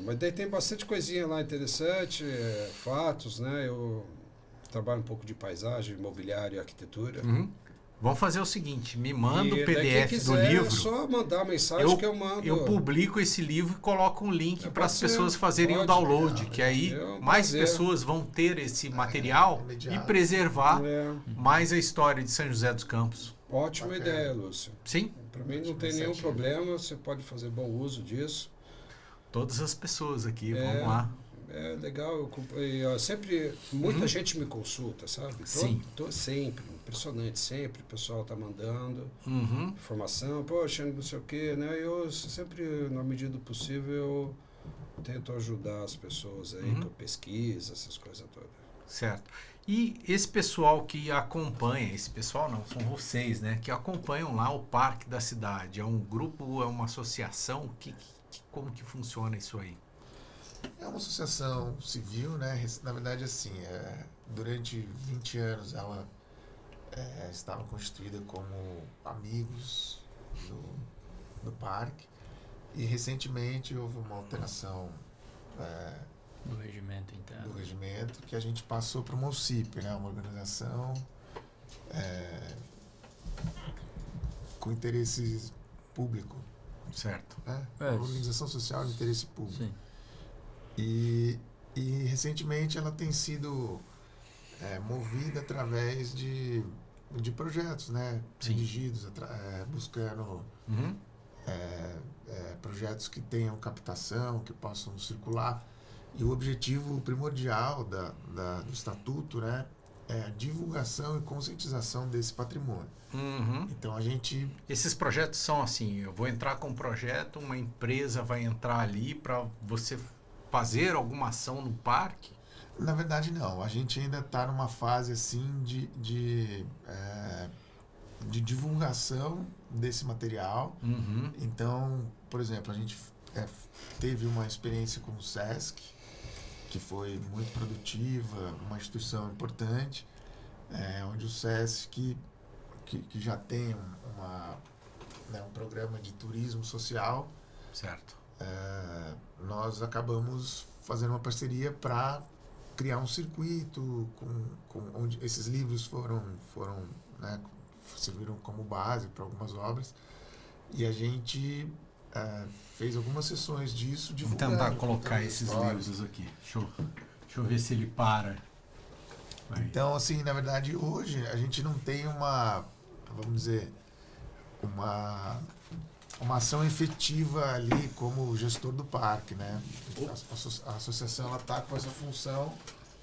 Speaker 1: Mas daí tem bastante coisinha lá interessante, fatos, né? Eu trabalho um pouco de paisagem, imobiliário e arquitetura.
Speaker 2: Uhum. Vamos fazer o seguinte, me manda o
Speaker 1: E daí quem
Speaker 2: PDF do
Speaker 1: quiser,
Speaker 2: livro.
Speaker 1: É só mandar mensagem que eu mando.
Speaker 2: Eu publico esse livro e coloco um link para as
Speaker 1: pode ser,
Speaker 2: pessoas fazerem o
Speaker 1: pode.
Speaker 2: download, que aí
Speaker 1: É um
Speaker 2: mais
Speaker 1: prazer.
Speaker 2: pessoas vão ter esse material e
Speaker 4: imediato.
Speaker 2: preservar
Speaker 1: É,
Speaker 2: mais a história de São José dos Campos.
Speaker 1: ótima
Speaker 4: Bacana.
Speaker 1: ideia, Lúcio.
Speaker 2: Sim,
Speaker 1: Para mim não
Speaker 4: Ótima
Speaker 1: tem nenhum
Speaker 4: iniciativa.
Speaker 1: problema, você pode fazer bom uso disso.
Speaker 2: todas as pessoas aqui,
Speaker 1: É.
Speaker 2: vamos lá.
Speaker 1: É legal, sempre muita gente me consulta, sabe?
Speaker 2: Sim.
Speaker 1: Sempre, impressionante, sempre o pessoal tá mandando
Speaker 2: Uhum.
Speaker 1: informação, poxa, não sei o quê, né? Eu sempre, na medida do possível, eu tento ajudar as pessoas aí com pesquisa, essas coisas todas.
Speaker 2: Certo. E esse pessoal que acompanha, esse pessoal não, são vocês, né? Que acompanham lá o Parque da Cidade. É um grupo, é uma associação? Como que funciona isso aí?
Speaker 4: É uma associação civil, né? Na verdade, assim, durante 20 anos ela estava constituída como amigos do parque e recentemente houve uma alteração
Speaker 3: Do regimento interno.
Speaker 4: do regimento que a gente passou para uma OCIP, né? Uma organização com interesse público,
Speaker 2: Certo.
Speaker 4: né?
Speaker 3: É.
Speaker 4: Uma organização social de interesse público.
Speaker 3: Sim.
Speaker 4: E recentemente ela tem sido movida através de projetos, né?
Speaker 2: Sim.
Speaker 4: Dirigidos, buscando
Speaker 2: Uhum.
Speaker 4: projetos que tenham captação, que possam circular. E o objetivo primordial do Estatuto, né, é a divulgação e conscientização desse patrimônio.
Speaker 2: Uhum.
Speaker 4: Então a gente
Speaker 2: Esses projetos são assim, eu vou entrar com um projeto, uma empresa vai entrar ali para você fazer alguma ação no parque?
Speaker 4: Na verdade, não. A gente ainda está numa fase assim de divulgação desse material.
Speaker 2: Uhum.
Speaker 4: Então, por exemplo, a gente teve uma experiência com o SESC, que foi muito produtiva, uma instituição importante, onde o SESC, que já tem um programa de turismo social,
Speaker 2: Certo.
Speaker 4: nós acabamos fazendo uma parceria para criar um circuito onde esses livros foram né, serviram como base para algumas obras, e a gente fez algumas sessões disso,
Speaker 2: Vamos
Speaker 4: divulgando.
Speaker 2: tentar colocar
Speaker 4: contando
Speaker 2: esses
Speaker 4: histórias.
Speaker 2: livros aqui. Deixa eu ver se ele para. Vai.
Speaker 4: Então, assim, na verdade, hoje a gente não tem vamos dizer, uma ação efetiva ali como gestor do parque, né? A associação, ela tá com essa função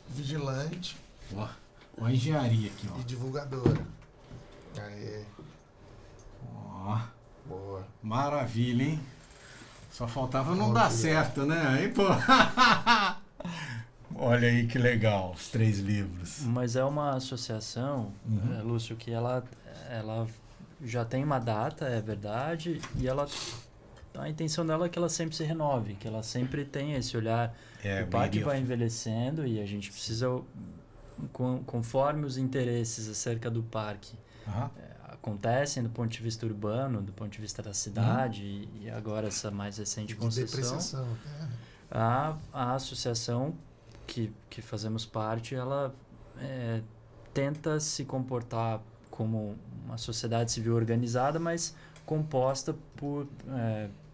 Speaker 4: vigilante
Speaker 2: Ó a engenharia aqui,
Speaker 4: e divulgadora. Aí,
Speaker 2: ó.
Speaker 4: boa.
Speaker 2: Maravilha, hein? Só faltava não
Speaker 4: Ó,
Speaker 2: dar
Speaker 4: que
Speaker 2: certo, né? Aí, pô. Olha aí que legal, os 3 livros.
Speaker 3: Mas é uma associação,
Speaker 2: Uhum.
Speaker 3: Lúcio, que ela já tem uma data, é verdade, e a intenção dela é que ela sempre se renove, que ela sempre tenha esse olhar. O parque vai envelhecendo e a gente precisa, conforme os interesses acerca do parque
Speaker 2: Aham.
Speaker 3: acontecem do ponto de vista urbano, do ponto de vista da cidade, e agora essa mais recente
Speaker 4: De
Speaker 3: concessão,
Speaker 4: depreciação, né?
Speaker 3: a associação que fazemos parte, ela tenta se comportar como uma sociedade civil organizada, mas composta por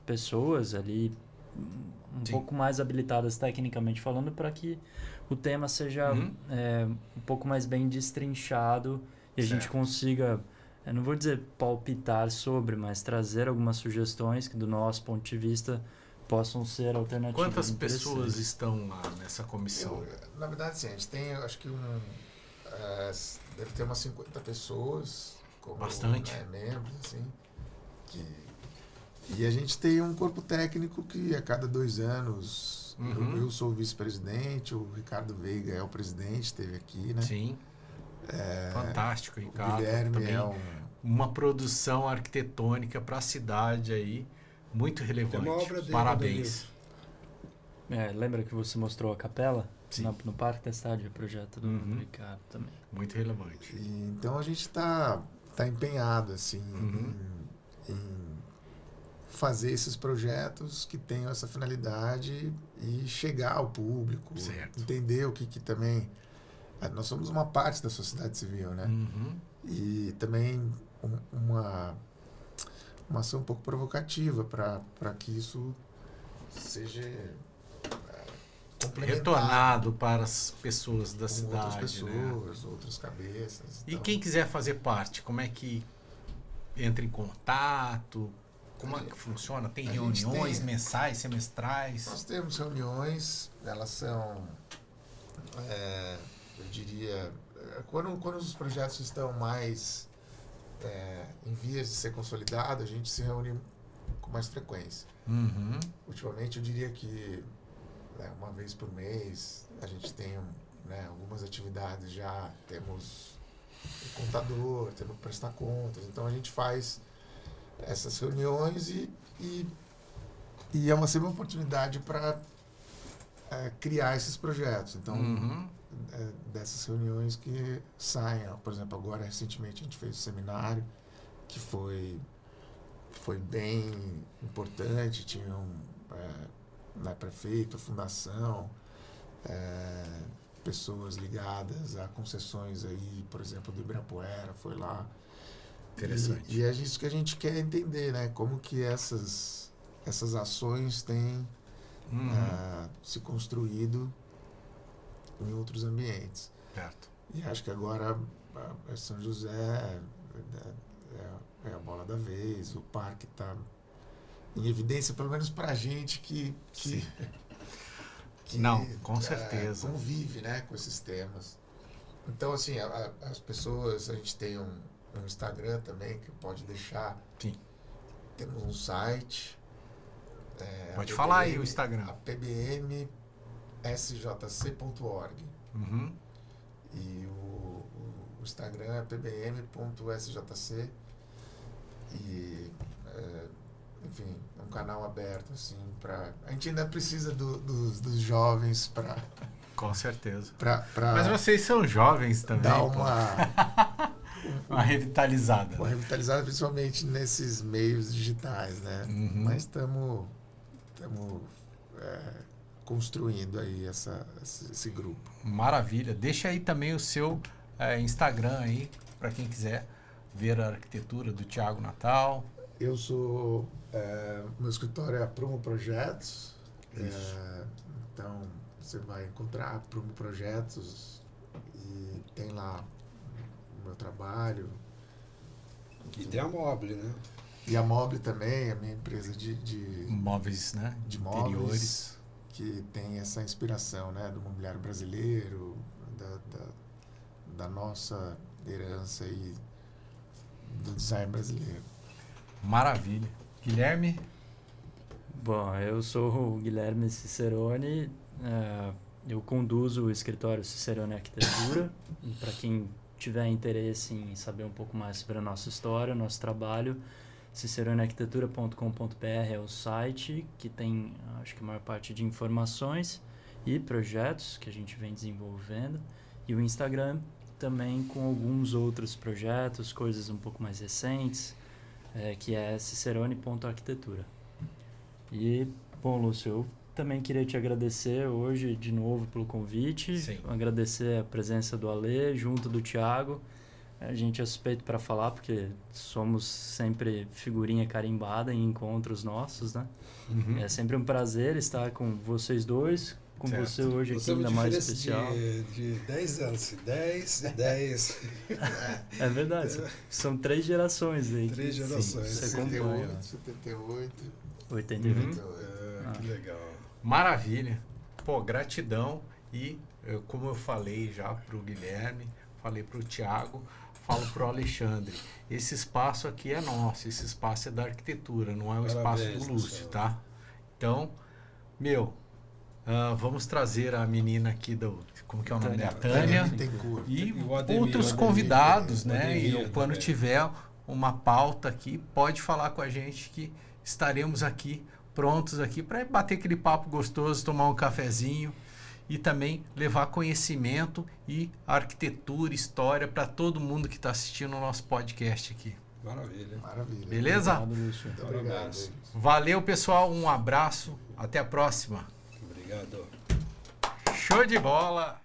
Speaker 3: pessoas ali um
Speaker 2: Sim.
Speaker 3: pouco mais habilitadas tecnicamente falando, para que o tema seja um pouco mais bem destrinchado e a gente
Speaker 2: Certo.
Speaker 3: consiga, eu não vou dizer palpitar sobre, mas trazer algumas sugestões que do nosso ponto de vista possam ser alternativas.
Speaker 2: Quantas pessoas
Speaker 3: interessantes.
Speaker 2: estão lá nessa comissão?
Speaker 4: Na verdade, sim, a gente tem, acho que deve ter umas 50 pessoas como
Speaker 2: Bastante.
Speaker 4: Membros, assim, e a gente tem um corpo técnico que a cada 2 anos,
Speaker 2: Uhum.
Speaker 4: eu sou o vice-presidente, o Ricardo Veiga é o presidente, esteve aqui, né?
Speaker 2: Sim. Fantástico,
Speaker 4: O
Speaker 2: Ricardo.
Speaker 4: Guilherme
Speaker 2: Também uma produção arquitetônica para a cidade aí, muito relevante.
Speaker 1: Tem uma obra dele,
Speaker 2: Parabéns.
Speaker 3: Lembra que você mostrou a capela?
Speaker 2: Sim.
Speaker 3: No Parque da Cidade, o projeto do
Speaker 2: Uhum.
Speaker 3: Ricardo também.
Speaker 2: Muito relevante.
Speaker 4: Então a gente está empenhado assim
Speaker 2: Uhum.
Speaker 4: em fazer esses projetos que tenham essa finalidade e chegar ao público,
Speaker 2: Certo.
Speaker 4: entender o que também nós somos uma parte da sociedade civil, né?
Speaker 2: Uhum.
Speaker 4: E também uma ação um pouco provocativa para que isso seja complementado
Speaker 2: Retornado para as pessoas da
Speaker 4: com
Speaker 2: cidade.
Speaker 4: outras
Speaker 2: né?
Speaker 4: pessoas, outras cabeças.
Speaker 2: E
Speaker 4: Então,
Speaker 2: quem quiser fazer parte, como é que entra em contato? Como é que funciona? Tem
Speaker 4: a gente
Speaker 2: reuniões
Speaker 4: tem-
Speaker 2: mensais, semestrais?
Speaker 4: Nós temos reuniões, elas são, eu diria, quando os projetos estão mais em vias de ser consolidados, a gente se reúne com mais frequência.
Speaker 2: Uhum.
Speaker 4: Ultimamente, eu diria que uma vez por mês a gente tem algumas atividades já, temos o contador, temos que prestar contas, então a gente faz essas reuniões e é sempre uma oportunidade para criar esses projetos. Então,
Speaker 2: Uhum.
Speaker 4: dessas reuniões que saem, por exemplo, agora recentemente a gente fez um seminário que foi bem importante, tinham prefeito, a fundação, pessoas ligadas a concessões aí, por exemplo, do Ibirapuera, foi lá.
Speaker 2: Interessante.
Speaker 4: E é isso que a gente quer entender, né? Como que essas ações têm se construído em outros ambientes.
Speaker 2: Certo.
Speaker 4: E acho que agora São José é a bola da vez, o parque está em evidência, pelo menos para a gente que
Speaker 2: Não, com certeza.
Speaker 4: convive, né, com esses temas. Então, assim, as pessoas, a gente tem um Instagram também que pode deixar.
Speaker 2: Sim.
Speaker 4: Temos um site.
Speaker 2: Pode falar aí o Instagram.
Speaker 4: pbmsjc.org.
Speaker 2: Uhum.
Speaker 4: E o Instagram é pbm.sjc. E, enfim, um canal aberto, assim, a gente ainda precisa dos jovens para...
Speaker 2: Com certeza.
Speaker 4: Pra
Speaker 2: Mas vocês são jovens também.
Speaker 4: dar
Speaker 2: uma revitalizada.
Speaker 4: Uma revitalizada, principalmente nesses meios digitais, né?
Speaker 2: Uhum.
Speaker 4: Mas estamos construindo aí esse grupo.
Speaker 2: Maravilha. Deixa aí também o seu Instagram aí, para quem quiser ver a arquitetura do Thiago Natal.
Speaker 4: Eu sou... meu escritório é a Prumo Projetos. Então, você vai encontrar Prumo Projetos e tem lá o meu trabalho.
Speaker 1: E tem a Mobile, né?
Speaker 4: E a Mobile também, a minha empresa de
Speaker 2: Móveis, né?
Speaker 4: de
Speaker 2: Interiores.
Speaker 4: móveis, que tem essa inspiração, né, do mobiliário brasileiro, da nossa herança e do design brasileiro.
Speaker 2: Maravilha. Guilherme?
Speaker 3: Bom, eu sou o Guilherme Cicerone, eu conduzo o escritório Cicerone Arquitetura. Para quem tiver interesse em saber um pouco mais sobre a nossa história, nosso trabalho, ciceronearquitetura.com.br é o site que tem, acho que a maior parte de informações e projetos que a gente vem desenvolvendo. E o Instagram também com alguns outros projetos, coisas um pouco mais recentes, que é cicerone.arquitetura. E, bom, Lúcio, eu também queria te agradecer hoje de novo pelo convite.
Speaker 2: Sim.
Speaker 3: Agradecer a presença do Alê junto do Thiago. A gente é suspeito para falar porque somos sempre figurinha carimbada em encontros nossos, né?
Speaker 2: Uhum.
Speaker 3: É sempre um prazer estar com vocês dois, com
Speaker 2: Certo.
Speaker 3: você hoje aqui, ainda mais especial.
Speaker 1: De 10 anos, 10 e 10.
Speaker 3: É verdade, são 3 gerações aí.
Speaker 1: 3 gerações.
Speaker 3: Você acompanha.
Speaker 4: 78.
Speaker 3: 88.
Speaker 1: Que legal.
Speaker 2: Maravilha. Pô, gratidão. E, como eu falei já pro Guilherme, falei pro Thiago, falo pro Alexandre. Esse espaço aqui é nosso, esse espaço é da arquitetura, não é um espaço do Lúcio,
Speaker 1: pessoal.
Speaker 2: tá? Então, vamos trazer a menina aqui como que é o nome dela? Tânia. E
Speaker 1: o Ademir,
Speaker 2: outros
Speaker 1: o Ademir,
Speaker 2: convidados,
Speaker 1: o
Speaker 2: né?
Speaker 1: Ademir
Speaker 2: E quando
Speaker 1: também.
Speaker 2: tiver uma pauta aqui, pode falar com a gente que estaremos aqui, prontos aqui para bater aquele papo gostoso, tomar um cafezinho e também levar conhecimento e arquitetura, história para todo mundo que está assistindo o nosso podcast aqui.
Speaker 1: Maravilha.
Speaker 4: Maravilha.
Speaker 2: Beleza?
Speaker 3: Obrigado, Lúcio.
Speaker 4: Muito obrigado.
Speaker 1: Parabéns.
Speaker 2: Valeu, pessoal. Um abraço. Até a próxima.
Speaker 1: Obrigado.
Speaker 2: Show de bola!